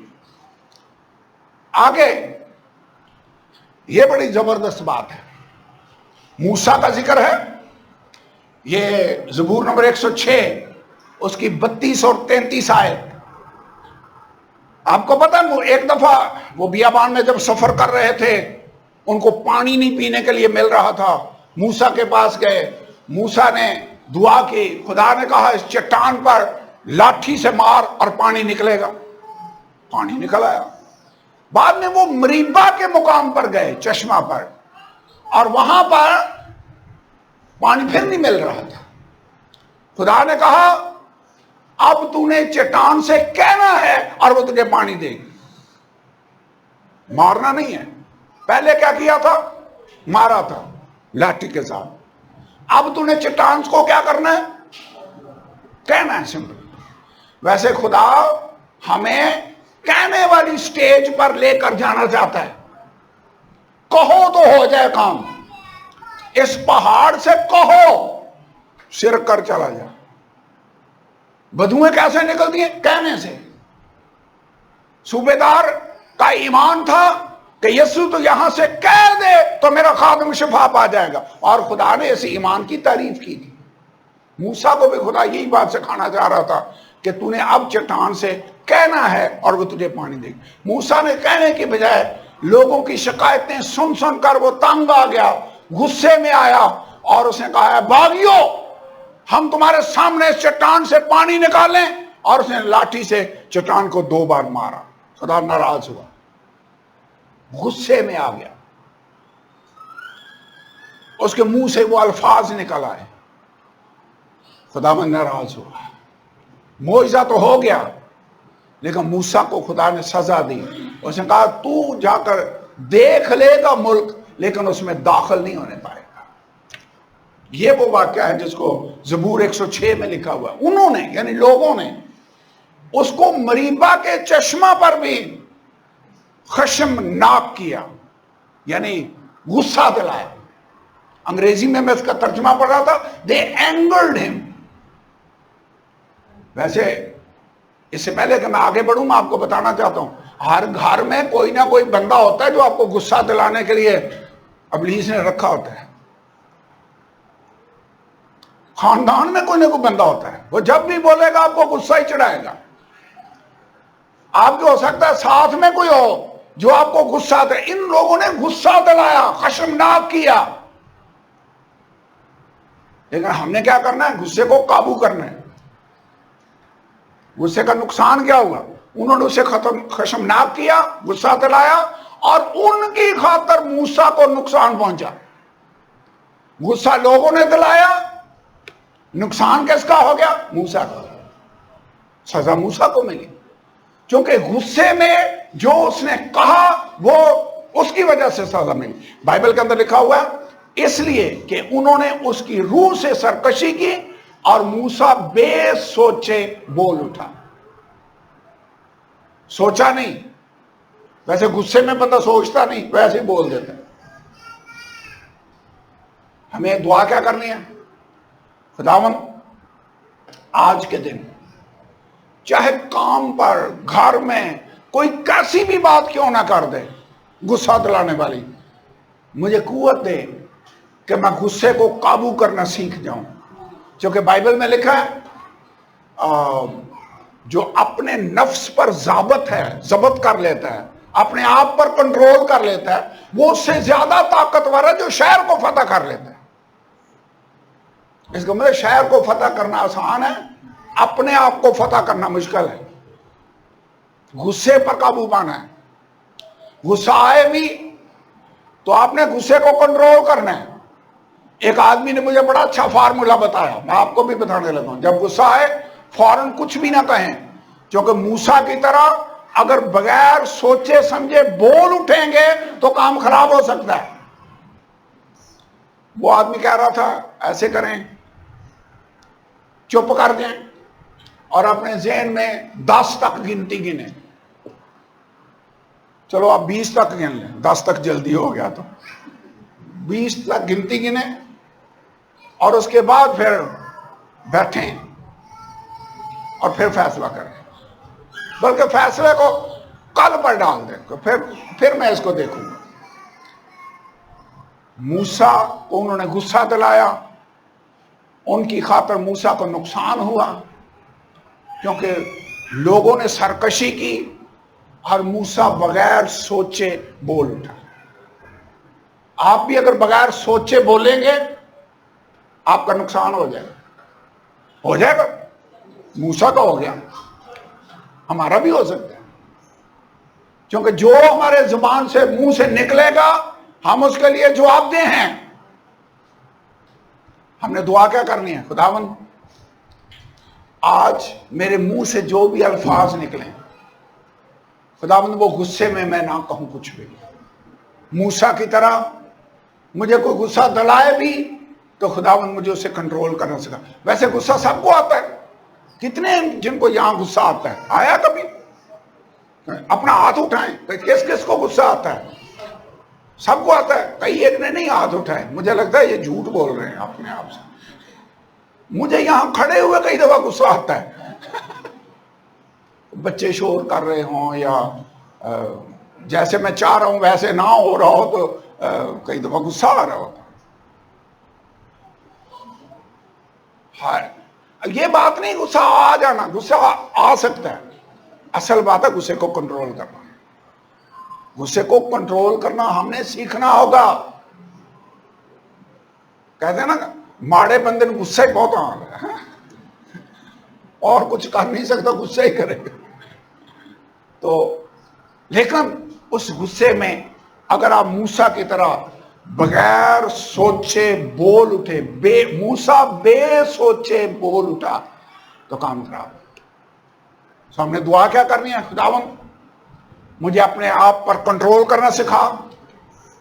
آگے یہ بڑی زبردست بات ہے، موسیٰ کا ذکر ہے، یہ زبور نمبر 106 اس کی 32 اور 33 آیت۔ آپ کو پتہ ہے ایک دفعہ وہ بیابان میں جب سفر کر رہے تھے، ان کو پانی نہیں پینے کے لیے مل رہا تھا، موسیٰ کے پاس گئے، موسیٰ نے دعا کی، خدا نے کہا اس چٹان پر لاٹھی سے مار اور پانی نکلے گا، پانی نکل آیا۔ بعد میں وہ مریبہ کے مقام پر گئے، چشمہ پر، اور وہاں پر پانی پھر نہیں مل رہا تھا۔ خدا نے کہا اب تو نے چٹان سے کہنا ہے اور وہ تجھے پانی دے گی، مارنا نہیں ہے۔ پہلے کیا کیا تھا؟ مارا تھا لاٹھی کے ساتھ۔ اب تو نے چٹان کو کیا کرنا ہے؟ کہنا ہے سمپل۔ ویسے خدا ہمیں کہنے والی سٹیج پر لے کر جانا چاہتا ہے، کہو تو ہو جائے کام، اس پہاڑ سے کہو سرک کر چلا جائے۔ بدوئیں کیسے نکلتی ہیں؟ کہنے سے۔ صوبیدار کا ایمان تھا کہ یسوع تو یہاں سے کہہ دے تو میرا خادم شفا پا جائے گا، اور خدا نے اس ایمان کی تعریف کی تھی۔ موسیٰ کو بھی خدا یہی بات سکھانا چاہ رہا تھا کہ تو نے اب چٹان سے کہنا ہے اور وہ تجھے پانی دے گی۔ موسیٰ نے کہنے کی بجائے لوگوں کی شکایتیں سن سن کر وہ تنگ آ گیا، غصے میں آیا، اور اس نے کہا باغیو ہم تمہارے سامنے اس چٹان سے پانی نکالیں، اور اس نے لاٹھی سے چٹان کو 2 بار مارا۔ خدا ناراض ہوا، غصے میں آ گیا، اس کے منہ سے وہ الفاظ نکل آئے، خدا من ناراض ہوا۔ معجزہ تو ہو گیا، لیکن موسیٰ کو خدا نے سزا دی۔ اس نے کہا تو جا کر دیکھ لے گا ملک، لیکن اس میں داخل نہیں ہونے پائے گا۔ یہ وہ واقعہ ہے جس کو زبور 106 میں لکھا ہوا ہے۔ انہوں نے یعنی لوگوں نے اس کو مریبہ کے چشمہ پر بھی خشمناک کیا، یعنی غصہ دلایا۔ انگریزی میں اس کا ترجمہ پڑھ رہا تھا، they angered him۔ ویسے اس سے پہلے کہ میں آگے بڑھوں میں آپ کو بتانا چاہتا ہوں، ہر گھر میں کوئی نہ کوئی بندہ ہوتا ہے جو آپ کو غصہ دلانے کے لیے ابلیس نے رکھا ہوتا ہے۔ خاندان میں کوئی نہ کوئی بندہ ہوتا ہے، وہ جب بھی بولے گا آپ کو غصہ ہی چڑھائے گا۔ آپ کو ہو سکتا ہے ساتھ میں کوئی ہو جو آپ کو غصہ دے۔ ان لوگوں نے غصہ دلایا، خشمناک کیا، لیکن ہم نے کیا کرنا ہے؟ غصے کو قابو کرنا ہے۔ غصے کا نقصان کیا ہوا؟ انہوں نے اسے خشمناک کیا، غصہ دلایا، اور ان کی خاطر موسیٰ کو نقصان پہنچا۔ غصہ لوگوں نے دلایا، نقصان کس کا ہو گیا؟ موسیٰ کا۔ سزا موسیٰ کو ملی، چونکہ غصے میں جو اس نے کہا وہ اس کی وجہ سے سزا ملی۔ بائبل کے اندر لکھا ہوا ہے اس لیے کہ انہوں نے اس کی روح سے سرکشی کی، اور موسیٰ بے سوچے بول اٹھا۔ سوچا نہیں، ویسے غصے میں بندہ سوچتا نہیں، ویسے ہی بول دیتا ہے۔ ہمیں دعا کیا کرنی ہے؟ خداوند آج کے دن چاہے کام پر، گھر میں کوئی کیسی بھی بات کیوں نہ کر دے غصہ دلانے والی، مجھے قوت دے کہ میں غصے کو قابو کرنا سیکھ جاؤں. کیونکہ بائبل میں لکھا ہے جو اپنے نفس پر ضبط کر لیتا ہے، اپنے آپ پر کنٹرول کر لیتا ہے، وہ اس سے زیادہ طاقتور ہے جو شہر کو فتح کر لیتا ہے. اس کا مطلب شہر کو فتح کرنا آسان ہے، اپنے آپ کو فتح کرنا مشکل ہے. غصے پر قابو پانا ہے. غصہ آئے بھی تو آپ نے غصے کو کنٹرول کرنا ہے. ایک آدمی نے مجھے بڑا اچھا فارمولا بتایا، میں آپ کو بھی بتانے لگا ہوں. جب غصہ آئے فوراً کچھ بھی نہ کہیں، کیونکہ موسیٰ کی طرح اگر بغیر سوچے سمجھے بول اٹھیں گے تو کام خراب ہو سکتا ہے. وہ آدمی کہہ رہا تھا ایسے کریں، چپ کر دیں اور اپنے ذہن میں 10 تک گنتی گنے. چلو آپ 20 تک گن لیں، 10 تک جلدی ہو گیا تو 20 تک گنتی گنے اور اس کے بعد پھر بیٹھیں اور پھر فیصلہ کریں. بلکہ فیصلے کو کل پر ڈال دیں تو پھر میں اس کو دیکھوں گا. موسیٰ کو انہوں نے غصہ دلایا، ان کی خاطر موسیٰ کو نقصان ہوا کیونکہ لوگوں نے سرکشی کی اور موسیٰ بغیر سوچے بول اٹھا. آپ بھی اگر بغیر سوچے بولیں گے آپ کا نقصان ہو جائے گا. موسیٰ کا ہو گیا، ہمارا بھی ہو سکتا ہے. کیونکہ جو ہمارے زبان سے منہ سے نکلے گا ہم اس کے لیے جواب دہ ہیں. ہم نے دعا کیا کرنی ہے؟ خداوند آج میرے منہ سے جو بھی الفاظ نکلیں خداوند وہ غصے میں نہ کہوں کچھ بھی. موسیٰ کی طرح مجھے کوئی غصہ دلائے بھی تو خداوند مجھے اسے کنٹرول کرنا سکھا. ویسے غصہ سب کو آتا ہے، کتنے جن کو یہاں غصہ آتا ہے؟ آیا کبھی؟ اپنا ہاتھ اٹھائیں، کس کس کو غصہ آتا ہے؟ سب کو آتا ہے. کئی ایک نے نہیں ہاتھ اٹھائے. مجھے لگتا ہے یہ جھوٹ بول رہے ہیں اپنے آپ سے. مجھے یہاں کھڑے ہوئے کئی دفعہ غصہ آتا ہے. بچے شور کر رہے ہوں یا جیسے میں چاہ رہا ہوں ویسے نہ ہو رہا ہو تو کئی دفعہ غصہ آ رہا ہوتا. یہ بات نہیں غصہ آ جانا، غصہ آ سکتا ہے. اصل بات ہے غصے کو کنٹرول کرنا. غصے کو کنٹرول کرنا ہم نے سیکھنا ہوگا. کہتے ہیں نا ماڑے بندے نے غصہ ہی بہت آ ہے اور کچھ کر نہیں سکتا، غصہ ہی کرے گا. تو لیکن اس غصے میں اگر آپ موسیٰ کی طرح بغیر سوچے بول اٹھے، موسیٰ بے سوچے بول اٹھا تو کام خراب. ہم نے دعا کیا کرنی ہے؟ خداوند مجھے اپنے آپ پر کنٹرول کرنا سکھا.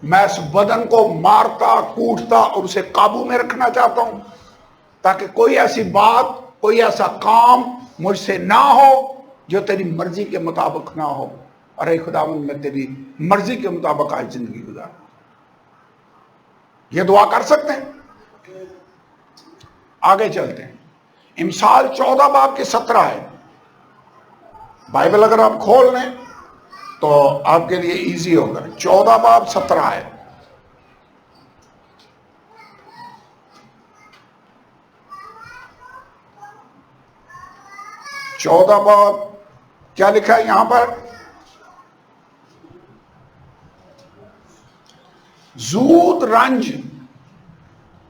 میں اس بدن کو مارتا کوٹتا اور اسے قابو میں رکھنا چاہتا ہوں تاکہ کوئی ایسی بات، کوئی ایسا کام مجھ سے نہ ہو جو تیری مرضی کے مطابق نہ ہو. ارے خداوند میں تیری مرضی کے مطابق آج زندگی گزار. یہ دعا کر سکتے ہیں. آگے چلتے ہیں. امثال 14 باب کی 17 ہے. بائبل اگر آپ کھول لیں تو آپ کے لیے ایزی ہوگا. 14 باب 17 ہے. باب کیا لکھا ہے یہاں پر؟ زود رنج.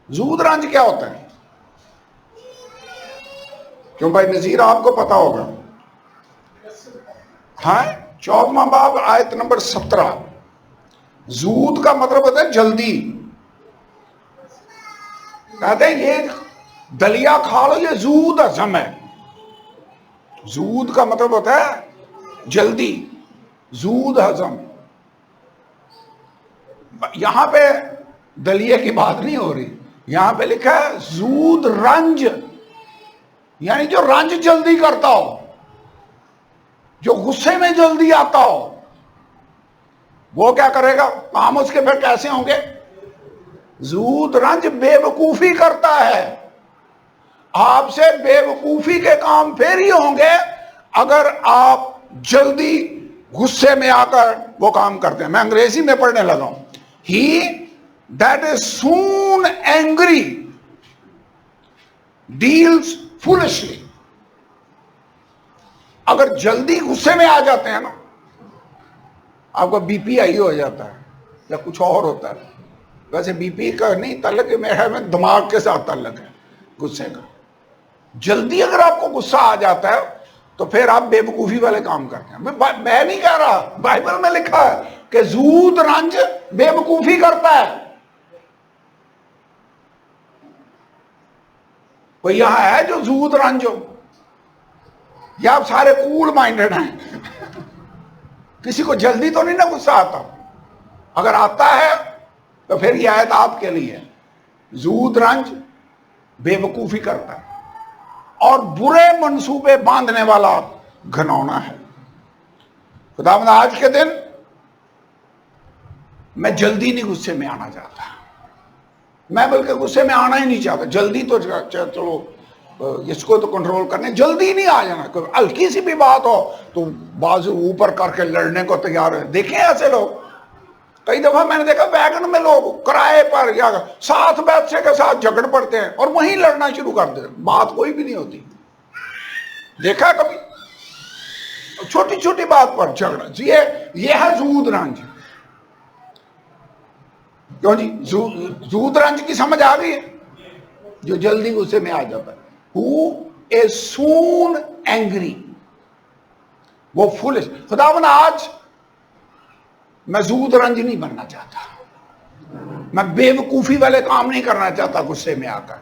زود رنج کیا ہوتا ہے؟ کیوں بھائی نذیر آپ کو پتا ہوگا. ہاں 14 باب آیت نمبر 17. زود کا مطلب ہوتا ہے جلدی. کہتے ہیں یہ دلیا کھا لو، یہ زود ہضم ہے. زود کا مطلب ہوتا ہے جلدی، زود ہضم. یہاں پہ دلیے کی بات نہیں ہو رہی، یہاں پہ لکھا ہے زود رنج، یعنی جو رنج جلدی کرتا ہو، جو غصے میں جلدی آتا ہو، وہ کیا کرے گا؟ کام اس کے پھر کیسے ہوں گے؟ زود رنج بے وقوفی کرتا ہے. آپ سے بے وقوفی کے کام پھر ہی ہوں گے اگر آپ جلدی غصے میں آ کر وہ کام کرتے ہیں. میں انگریزی میں پڑھنے لگا ہوں. He that is soon angry deals foolishly. اگر جلدی غصے میں آ جاتے ہیں نا، آپ کا بی پی ہائی ہو جاتا ہے یا کچھ اور ہوتا ہے. ویسے بی پی کا نہیں تعلق ہے، میرے دماغ کے ساتھ تعلق ہے غصے کا. جلدی اگر آپ کو غصہ آ جاتا ہے تو پھر آپ بے وقوفی والے کام کرتے ہیں. میں نہیں کہہ رہا، بائبل میں لکھا ہے کہ زود رنج بے وقوفی کرتا ہے. کوئی یہاں ہے جو زود رنج ہو؟ یا آپ سارے کول مائنڈڈ ہیں؟ کسی کو جلدی تو نہیں نا غصہ آتا؟ اگر آتا ہے تو پھر یہ آیت آپ کے لیے. زود رنج بے وقوفی کرتا ہے اور برے منصوبے باندھنے والا گھنونا ہے. خداوند آج کے دن میں جلدی نہیں غصے میں آنا چاہتا. میں بلکہ غصے میں آنا ہی نہیں چاہتا. جلدی تو چلو اس کو تو کنٹرول کرنے، جلدی نہیں آ جانا. کوئی ہلکی سی بھی بات ہو تو بازو اوپر کر کے لڑنے کو تیار ہے. دیکھیں ایسے لوگ کئی دفعہ میں نے دیکھا ویگن میں لوگ کرائے پر یا ساتھ بچے کے ساتھ جھگڑ پڑتے ہیں اور وہیں لڑنا شروع کر دیتے ہیں. بات کوئی بھی نہیں ہوتی. دیکھا کبھی چھوٹی چھوٹی بات پر جھگڑا؟ یہ ہے زود رنج. کیوں جی؟ زود رنج کی سمجھ آ گئی ہے؟ جو جلدی غصے میں آ جاتا ہے. Who is soon angry. وہ فولش. خداوند آج میں زود رنج نہیں بننا چاہتا. میں بے وقوفی والے کام نہیں کرنا چاہتا غصے میں آ کر،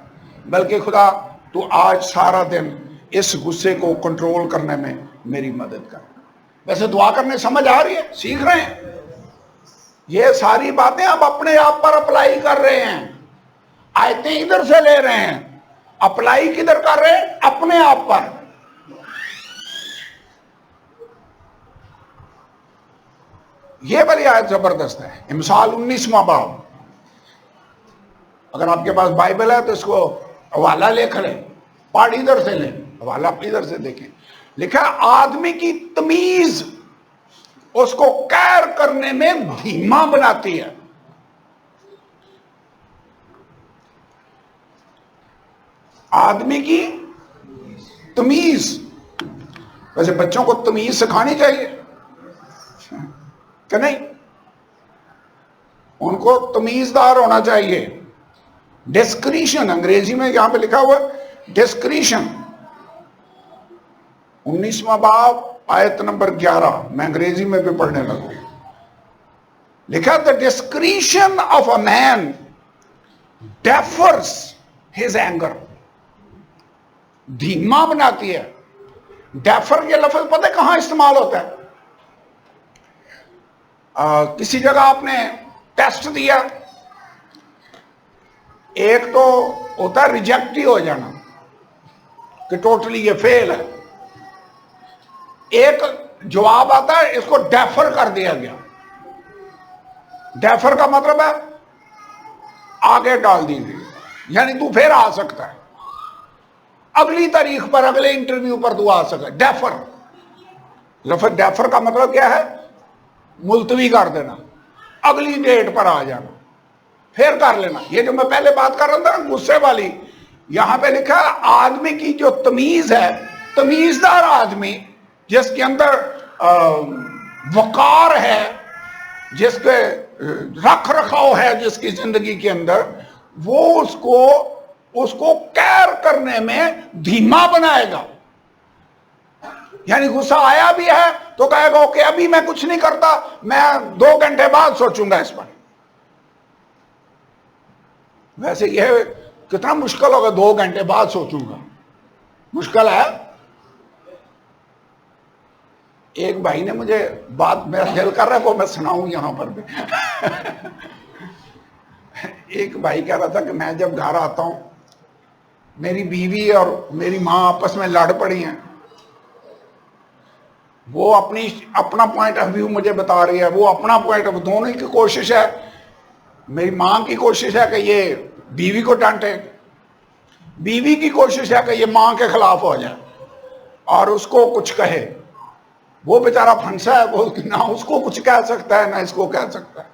بلکہ خدا تو آج سارا دن اس غصے کو کنٹرول کرنے میں میری مدد کر. ویسے دعا کرنے سمجھ آ رہی ہے؟ سیکھ رہے ہیں؟ یہ ساری باتیں آپ اپنے آپ پر اپلائی کر رہے ہیں. آیتیں ادھر سے لے رہے ہیں، اپلائی کدھر کر رہے ہیں؟ اپنے آپ پر. یہ والی آیت زبردست ہے. امثال 19واں باب. اگر آپ کے پاس بائبل ہے تو اس کو حوالہ لکھ لیں، پاڑھ ادھر سے لیں، حوالہ ادھر سے دیکھیں. لکھا آدمی کی تمیز اس کو کیر کرنے میں دھیما بناتی ہے. آدمی کی تمیز. ویسے بچوں کو تمیز سکھانی چاہیے کہ نہیں؟ ان کو تمیزدار ہونا چاہیے. ڈسکریشن انگریزی میں یہاں پہ لکھا ہوا ہے ڈسکریشن. 19واں باب آیت نمبر 11. میں انگریزی میں بھی پڑھنے لگا. لکھا the discretion of a man deafers his anger. دھیما بناتی ہے. ڈیفر یہ لفظ پتہ ہے کہاں استعمال ہوتا ہے؟ کسی جگہ آپ نے ٹیسٹ دیا، ایک تو ہوتا ہے ریجیکٹ ہی ہو جانا کہ ٹوٹلی یہ فیل ہے. ایک جواب آتا ہے اس کو ڈیفر کر دیا گیا. ڈیفر کا مطلب ہے آگے ڈال دی گئی، یعنی تو پھر آ سکتا ہے اگلی تاریخ پر، اگلے انٹرویو پر تو آ سکتا ہے. ڈیفر لفظ ڈیفر کا مطلب کیا ہے؟ ملتوی کر دینا، اگلی ڈیٹ پر آ جانا، پھر کر لینا. یہ جو میں پہلے بات کر رہا تھا نا غصے والی، یہاں پہ لکھا ہے آدمی کی جو تمیز ہے، تمیزدار آدمی جس کے اندر وقار ہے، جس کے رکھ رکھاؤ ہے جس کی زندگی کے اندر، وہ اس کو کیر کرنے میں دھیما بنائے گا. یعنی غصہ آیا بھی ہے تو کہے گا کہ ابھی میں کچھ نہیں کرتا، میں 2 گھنٹے بعد سوچوں گا اس پر. ویسے یہ کتنا مشکل ہوگا 2 گھنٹے بعد سوچوں گا، مشکل ہے. ایک بھائی نے مجھے بات، میرا دل کر رہا ہے وہ میں سناؤں یہاں پر بھی. ایک بھائی کہہ رہا تھا کہ میں جب گھر آتا ہوں میری بیوی اور میری ماں آپس میں لڑ پڑی ہیں، وہ اپنا پوائنٹ آف ویو مجھے بتا رہی ہے، وہ اپنا پوائنٹ آف، دونوں کی کوشش ہے میری ماں کی کوشش ہے کہ یہ بیوی کو ڈانٹے، بیوی کی کوشش ہے کہ یہ ماں کے خلاف ہو جائے اور اس کو کچھ کہے. وہ بیچارہ پھنسا ہے، وہ نہ اس کو کچھ کہہ سکتا ہے نہ اس کو کہہ سکتا ہے.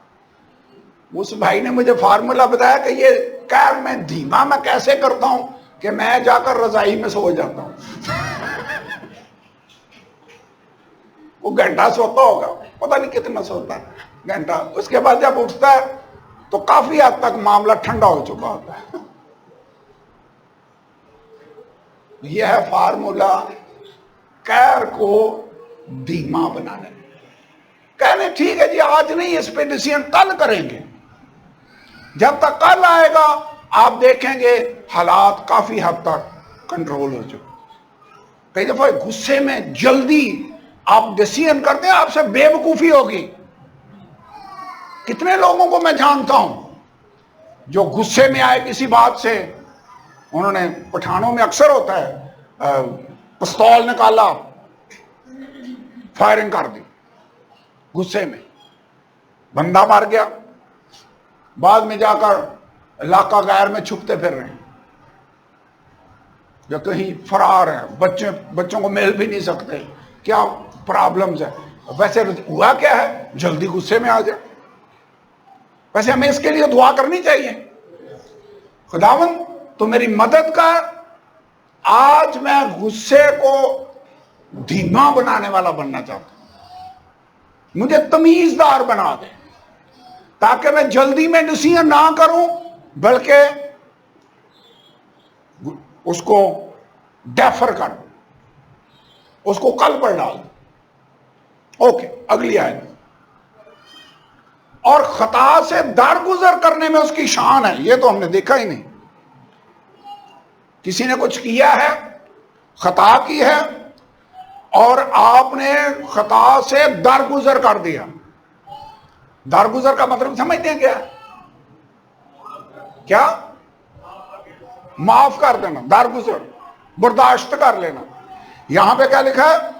اس بھائی نے مجھے فارمولا بتایا کہ یہ کہہ میں دھیما میں کیسے کرتا ہوں کہ میں جا کر رضائی میں سو جاتا ہوں. وہ گھنٹہ سوتا ہوگا، پتہ نہیں کتنا سوتا ہے، گھنٹہ. اس کے بعد جب اٹھتا ہے تو کافی حد تک معاملہ ٹھنڈا ہو چکا ہوتا ہے. یہ ہے فارمولا قہر کو دھیما بنانے. کہنے ٹھیک ہے جی آج نہیں، اس پہ ڈیسیژن کل کریں گے. جب تک کل آئے گا آپ دیکھیں گے حالات کافی حد تک کنٹرول ہو چکے. کئی دفعہ غصے میں جلدی آپ ڈیسیژن کرتے ہیں، آپ سے بے وقوفی ہوگی. کتنے لوگوں کو میں جانتا ہوں جو غصے میں آئے کسی بات سے، انہوں نے، پٹھانوں میں اکثر ہوتا ہے، پستول نکالا، فائرنگ کر دی غصے میں، بندہ مر گیا. بعد میں جا کر علاقہ غیر میں چھپتے پھر رہے ہیں یا کہیں فرار ہیں، بچوں کو مل بھی نہیں سکتے. کیا پرابلمز ہے؟ ویسے ہوا کیا ہے؟ جلدی غصے میں آ جائے. ویسے ہمیں اس کے لیے دعا کرنی چاہیے، خداوند تو میری مدد کر، آج میں غصے کو دھیما بنانے والا بننا چاہتا ہوں، مجھے تمیزدار بنا دے تاکہ میں جلدی میں ڈیسیژن نہ کروں بلکہ اس کو ڈیفر کر دوں، اس کو کل پر ڈال دوں. اوکے، اگلی آیت. اور خطا سے درگزر کرنے میں اس کی شان ہے. یہ تو ہم نے دیکھا ہی نہیں. کسی نے کچھ کیا ہے، خطا کی ہے، اور آپ نے خطا سے درگزر کر دیا. درگزر کا مطلب سمجھتے ہیں کیا؟ معاف کر دینا، درگزر، برداشت کر لینا. یہاں پہ کیا لکھا ہے؟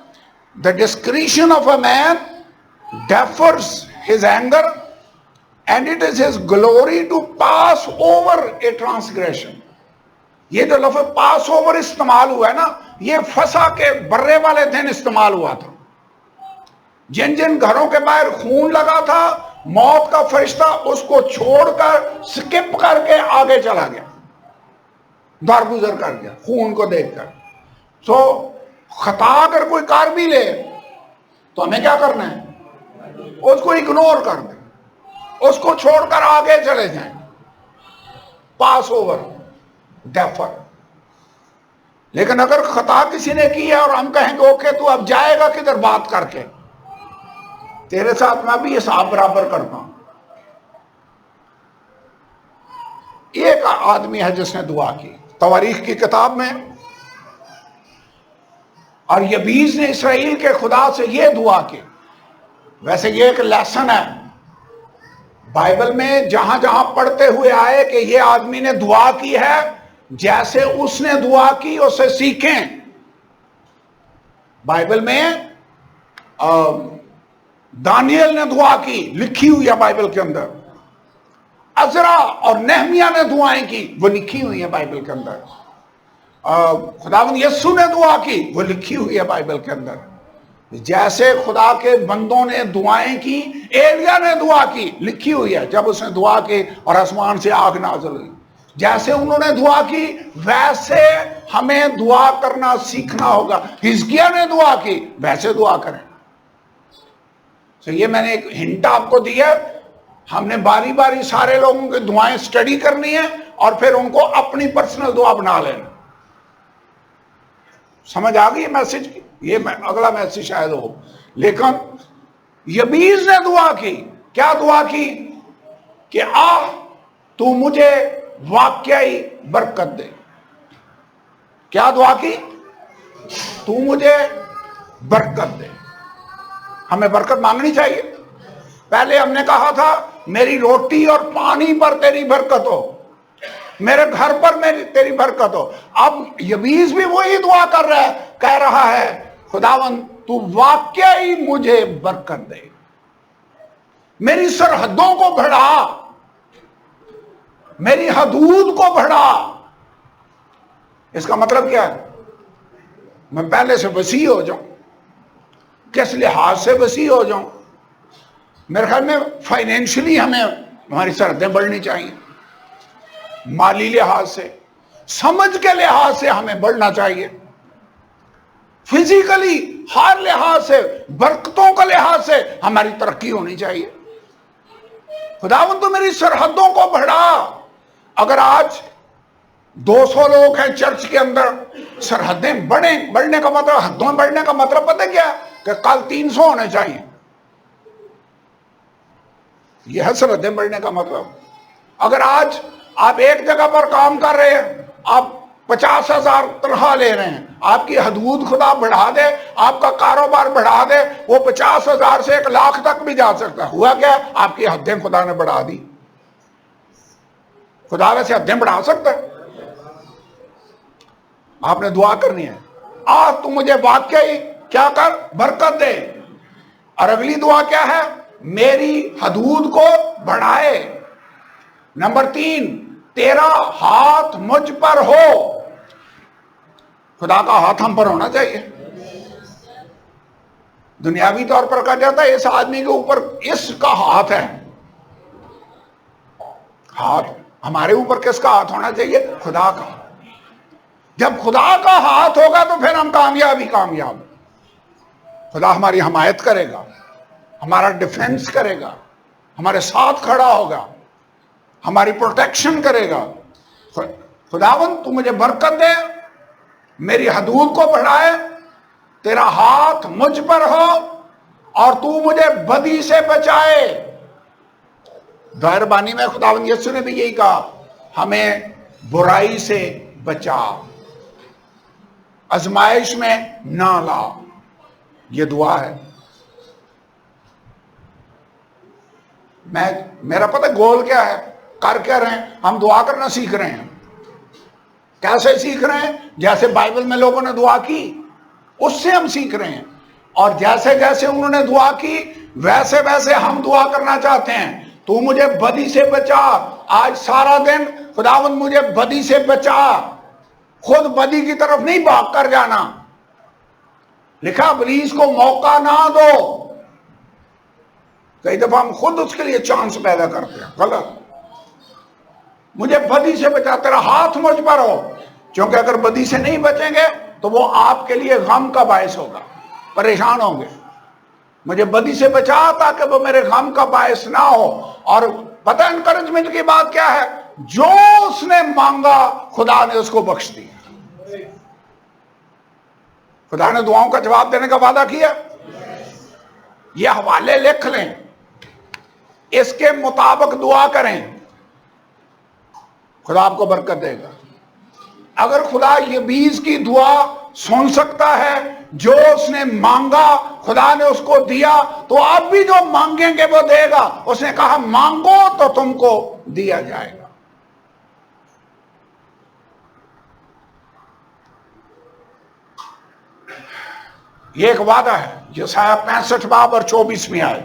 The discretion of a man defers his anger and it is his glory to pass over a transgression. یہ جو لفظ پاس اوور استعمال ہوا ہے نا، یہ فسح کے برے والے دن استعمال ہوا تھا. جن جن گھروں کے باہر خون لگا تھا، موت کا فرشتہ اس کو چھوڑ کر سکپ کر کے آگے چلا گیا، درگزر کر گیا خون کو دیکھ کر. سو خطا اگر کوئی کر بھی لے تو ہمیں کیا کرنا ہے؟ اس کو اگنور کر دیں، اس کو چھوڑ کر آگے چلے جائیں. پاس اوور، ڈیفر. لیکن اگر خطا کسی نے کی ہے اور ہم کہیں گے اوکے تو اب جائے گا کدھر بات کر کے، تیرے ساتھ میں بھی حساب برابر کرتا ہوں. ایک آدمی ہے جس نے دعا کی تواریخ کی کتاب میں، اور یبیز نے اسرائیل کے خدا سے یہ دعا کی. ویسے یہ ایک لیسن ہے بائبل میں، جہاں جہاں پڑھتے ہوئے آئے کہ یہ آدمی نے دعا کی ہے، جیسے اس نے دعا کی اسے سیکھیں. بائبل میں دانیل نے دعا کی، لکھی ہوئی ہے بائبل کے اندر. عزرا اور نہمیہ نے دعائیں کی، وہ لکھی ہوئی ہیں بائبل کے اندر. خداوند یسوع نے دعا کی، وہ لکھی ہوئی ہے بائبل کے اندر. جیسے خدا کے بندوں نے دعائیں کی، ایلیا نے دعا کی، لکھی ہوئی ہے جب اس نے دعا کی اور آسمان سے آگ نازل ہوئی. جیسے انہوں نے دعا کی ویسے ہمیں دعا کرنا سیکھنا ہوگا. حزقیہ نے دعا کی، ویسے دعا کریں. تو یہ میں نے ایک ہنٹ آپ کو دیا. ہم نے باری باری سارے لوگوں کی دعائیں سٹڈی کرنی ہے اور پھر ان کو اپنی پرسنل دعا بنا لینا. سمجھ آ گئی میسج کی؟ یہ اگلا میسج شاید ہو. لیکن یبیز نے دعا کی. کیا دعا کی؟ کہ تو مجھے واقعی برکت دے. کیا دعا کی؟ تو مجھے برکت دے. ہمیں برکت مانگنی چاہیے. پہلے ہم نے کہا تھا میری روٹی اور پانی پر تیری برکت ہو، میرے گھر پر میری تیری برکت ہو. اب یبیز بھی وہی دعا کر رہا ہے، کہہ رہا ہے خداوند تو واقعی مجھے برکت دے، میری سرحدوں کو بڑھا. میری حدود کو بڑھا. اس کا مطلب کیا ہے؟ میں پہلے سے وسیع ہو جاؤں. کس لحاظ سے وسیع ہو جاؤں؟ میرے خیال میں فائنینشلی ہماری سرحدیں بڑھنی چاہیے، مالی لحاظ سے، سمجھ کے لحاظ سے ہمیں بڑھنا چاہیے، فزیکلی ہر لحاظ سے، برکتوں کا لحاظ سے ہماری ترقی ہونی چاہیے. خداوند تو میری سرحدوں کو بڑھا. اگر آج 200 لوگ ہیں چرچ کے اندر، سرحدیں بڑھنے کا مطلب، حدوں بڑھنے کا مطلب پتہ کیا ہے؟ کہ کل 300 ہونے چاہیے. یہ ہے سرحدیں بڑھنے کا مطلب. اگر آج آپ ایک جگہ پر کام کر رہے ہیں، آپ 50,000 تنخواہ لے رہے ہیں، آپ کی حدود خدا بڑھا دے، آپ کا کاروبار بڑھا دے، وہ 50,000 سے 1,00,000 تک بھی جا سکتا ہے. ہوا کیا؟ آپ کی حدیں خدا نے بڑھا دی. خدا ویسے حدیں بڑھا سکتا ہے. آپ نے دعا کرنی ہے، آج تو مجھے واقعی کیا کر، برکت دے. اور اگلی دعا کیا ہے؟ میری حدود کو بڑھائے. نمبر 3، تیرا ہاتھ مجھ پر ہو. خدا کا ہاتھ ہم پر ہونا چاہیے. دنیاوی طور پر کہا جاتا ہے اس آدمی کے اوپر اس کا ہاتھ ہے. ہاتھ ہمارے اوپر کس کا ہاتھ ہونا چاہیے؟ خدا کا. جب خدا کا ہاتھ ہوگا تو پھر ہم کامیاب. خدا ہماری حمایت کرے گا، ہمارا ڈیفنس کرے گا، ہمارے ساتھ کھڑا ہوگا، ہماری پروٹیکشن کرے گا. خداوند تو مجھے برکت دے، میری حدود کو بڑھائے، تیرا ہاتھ مجھ پر ہو، اور تو مجھے بدی سے بچائے. ظاہر بانی میں خداوند یسوع نے بھی یہی کہا، ہمیں برائی سے بچا، آزمائش میں نہ لا. یہ دعا ہے. میرا پتہ گول کیا ہے، کر کیا رہے ہیں؟ ہم دعا کرنا سیکھ رہے ہیں. کیسے سیکھ رہے ہیں؟ جیسے بائبل میں لوگوں نے دعا کی اس سے ہم سیکھ رہے ہیں، اور جیسے جیسے انہوں نے دعا کی ویسے ویسے ہم دعا کرنا چاہتے ہیں. تو مجھے بدی سے بچا. آج سارا دن خداوند مجھے بدی سے بچا. خود بدی کی طرف نہیں بھاگ کر جانا. لکھا ابلیس کو موقع نہ دو. کئی دفعہ ہم خود اس کے لیے چانس پیدا کرتے ہیں. غلط. مجھے بدی سے بچا، تیرا ہاتھ مجھ پر ہو. کیونکہ اگر بدی سے نہیں بچیں گے تو وہ آپ کے لیے غم کا باعث ہوگا، پریشان ہوں گے. مجھے بدی سے بچا تاکہ وہ میرے غم کا باعث نہ ہو. اور پتہ انکریجمنٹ کی بات کیا ہے؟ جو اس نے مانگا خدا نے اس کو بخش دیا. خدا نے دعاؤں کا جواب دینے کا وعدہ کیا. یہ حوالے لکھ لیں، اس کے مطابق دعا کریں، خدا آپ کو برکت دے گا. اگر خدا یہ 20 کی دعا سن سکتا ہے، جو اس نے مانگا خدا نے اس کو دیا، تو آپ بھی جو مانگیں گے وہ دے گا. اس نے کہا مانگو تو تم کو دیا جائے گا. یہ ایک وعدہ ہے. یسایہ 65 باب اور 24 آیت.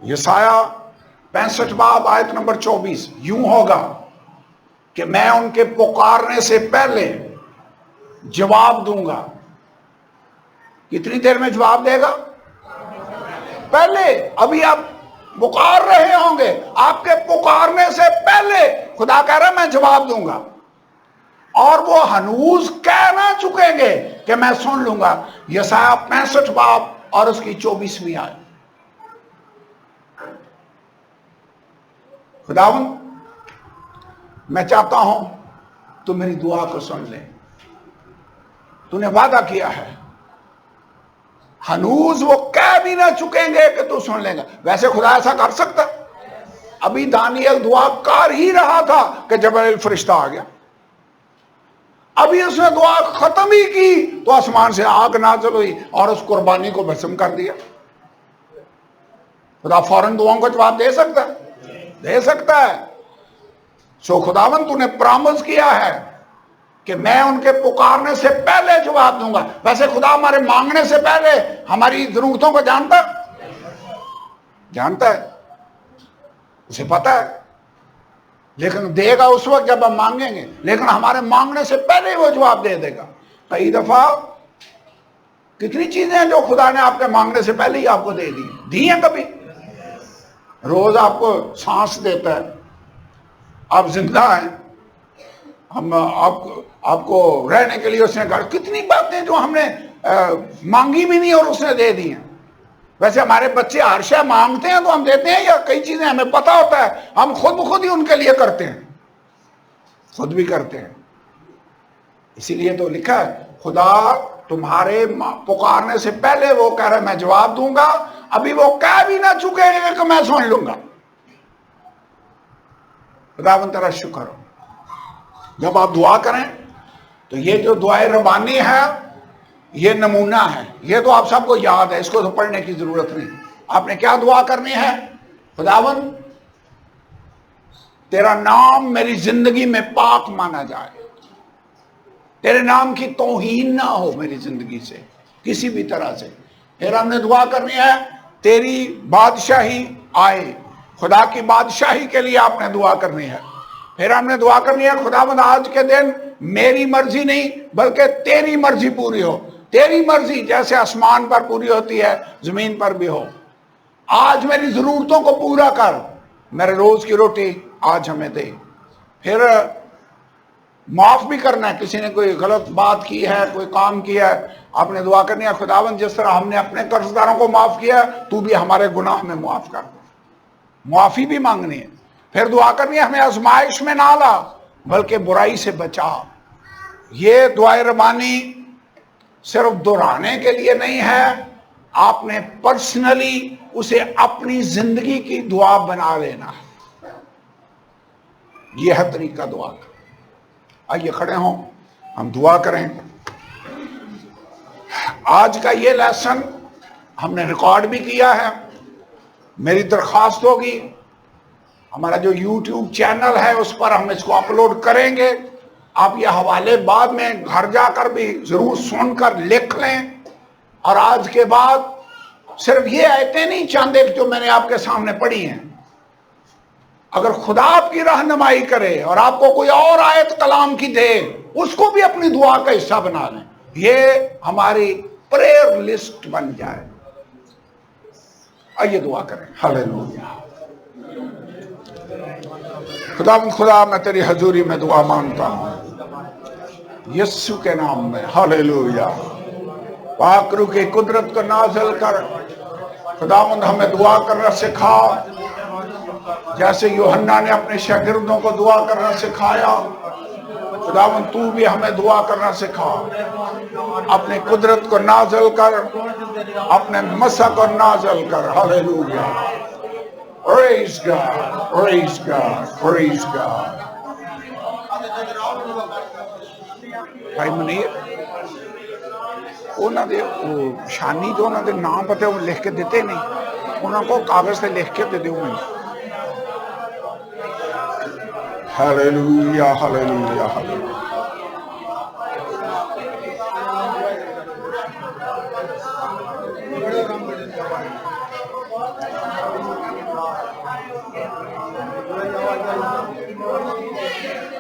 یسایہ 65 باب آیت نمبر 24. یوں ہوگا کہ میں ان کے پکارنے سے پہلے جواب دوں گا. کتنی دیر میں جواب دے گا؟ پہلے. ابھی آپ پکار رہے ہوں گے، آپ کے پکارنے سے پہلے خدا کہہ رہا ہے میں جواب دوں گا. اور وہ ہنوز کہہ نہ چکیں گے کہ میں سن لوں گا. یسایہ 65 باب اور اس کی 24 آیت. خداوند میں چاہتا ہوں تو میری دعا کو سن لے. تو نے وعدہ کیا ہے، ہنوز وہ کہہ بھی نہ چکیں گے کہ تو سن لے گا. ویسے خدا ایسا کر سکتا؟ ابھی دانیل دعا کر ہی رہا تھا کہ جبرائیل فرشتہ آ گیا. ابھی اس نے دعا ختم ہی کی تو آسمان سے آگ نازل ہوئی اور اس قربانی کو بھسم کر دیا. خدا فوراً دعاؤں کو جواب دے سکتا ہے؟ دے سکتا ہے. سو خداوند تو نے پرامس کیا ہے کہ میں ان کے پکارنے سے پہلے جواب دوں گا. ویسے خدا ہمارے مانگنے سے پہلے ہماری ضرورتوں کو جانتا ہے، اسے پتا ہے. لیکن دے گا اس وقت جب ہم مانگیں گے، لیکن ہمارے مانگنے سے پہلے ہی وہ جواب دے دے گا۔ کئی دفعہ کتنی چیزیں ہیں جو خدا نے آپ کے مانگنے سے پہلے ہی آپ کو دے دی ہیں۔ کبھی روز آپ کو سانس دیتا ہے، آپ زندہ ہیں، ہم آپ کو رہنے کے لیے اس نے کہا، کتنی باتیں جو ہم نے مانگی بھی نہیں اور اس نے دے دی ہیں۔ ویسے ہمارے بچے ہر شے مانگتے ہیں تو ہم دیتے ہیں، یا کئی چیزیں ہمیں پتہ ہوتا ہے ہم خود ہی ان کے لیے کرتے ہیں، خود بھی کرتے ہیں۔ اسی لیے تو لکھا ہے خدا تمہارے پکارنے سے پہلے وہ کہہ رہا ہے میں جواب دوں گا، ابھی وہ کہہ بھی نہ چکے کہ میں سن لوں گا۔ خداوند تیرا شکر ہو۔ جب آپ دعا کریں تو یہ جو دعائے ربانی ہے یہ نمونہ ہے، یہ تو آپ سب کو یاد ہے، اس کو تو پڑھنے کی ضرورت نہیں۔ آپ نے کیا دعا کرنی ہے؟ خداوند تیرا نام میری زندگی میں پاک مانا جائے، تیرے نام کی توہین نہ ہو میری زندگی سے کسی بھی طرح سے۔ پھر ہم نے دعا کرنی ہے تیری بادشاہی آئے، خدا کی بادشاہی کے لیے آپ نے دعا کرنی ہے۔ پھر ہم نے دعا کرنی ہے خداوند آج کے دن میری مرضی نہیں بلکہ تیری مرضی پوری ہو، تیری مرضی جیسے آسمان پر پوری ہوتی ہے زمین پر بھی ہو۔ آج میری ضرورتوں کو پورا کر، میرے روز کی روٹی آج ہمیں دے۔ پھر معاف بھی کرنا ہے، کسی نے کوئی غلط بات کی ہے، کوئی کام کیا ہے، آپ نے دعا کرنی ہے خداوند جس طرح ہم نے اپنے قرض داروں کو معاف کیا تو بھی ہمارے گناہ میں معاف کر دے، معافی بھی مانگنی ہے۔ پھر دعا کرنی ہے ہمیں آزمائش میں نہ لا بلکہ برائی سے بچا۔ یہ دعائے ربانی صرف دہرانے کے لیے نہیں ہے، آپ نے پرسنلی اسے اپنی زندگی کی دعا بنا لینا ہے۔ یہ ہے طریقہ دعا کا۔ آئیے کھڑے ہوں، ہم دعا کریں۔ آج کا یہ لیسن ہم نے ریکارڈ بھی کیا ہے، میری درخواست ہوگی ہمارا جو یوٹیوب چینل ہے اس پر ہم اس کو اپلوڈ کریں گے، آپ یہ حوالے بعد میں گھر جا کر بھی ضرور سن کر لکھ لیں۔ اور آج کے بعد صرف یہ آیتیں نہیں چاند ایک جو میں نے آپ کے سامنے پڑھی ہیں، اگر خدا آپ کی رہنمائی کرے اور آپ کو کوئی اور آیت کلام کی دے اس کو بھی اپنی دعا کا حصہ بنا لیں، یہ ہماری پریئر لسٹ بن جائے۔ آئیے دعا کریں۔ ہاللیلویا۔ خدا میں تیری حضوری میں دعا مانگتا ہوں یسوع کے نام میں، ہاللیلویا۔ پاک روح کی قدرت کو نازل کر، خداوند ہمیں دعا کرنا سکھا جیسے یوحنا نے اپنے شاگردوں کو دعا کرنا سکھایا۔ خداوند تو بھی ہمیں دعا کرنا سکھا، اپنے قدرت کو نازل کر، اپنے مسح کو نازل کر۔ ہاللیلویا۔ Praise God, praise God, praise God۔ بھائی منیر انہوں نے شانی جو انہوں نے نام پتے وہ لکھ کے دیتے نہیں، انہوں کو کاغذ سے لکھ کے دے دیو میں۔ ہاللیلویا، ہاللیلویا، ہاللیلویا۔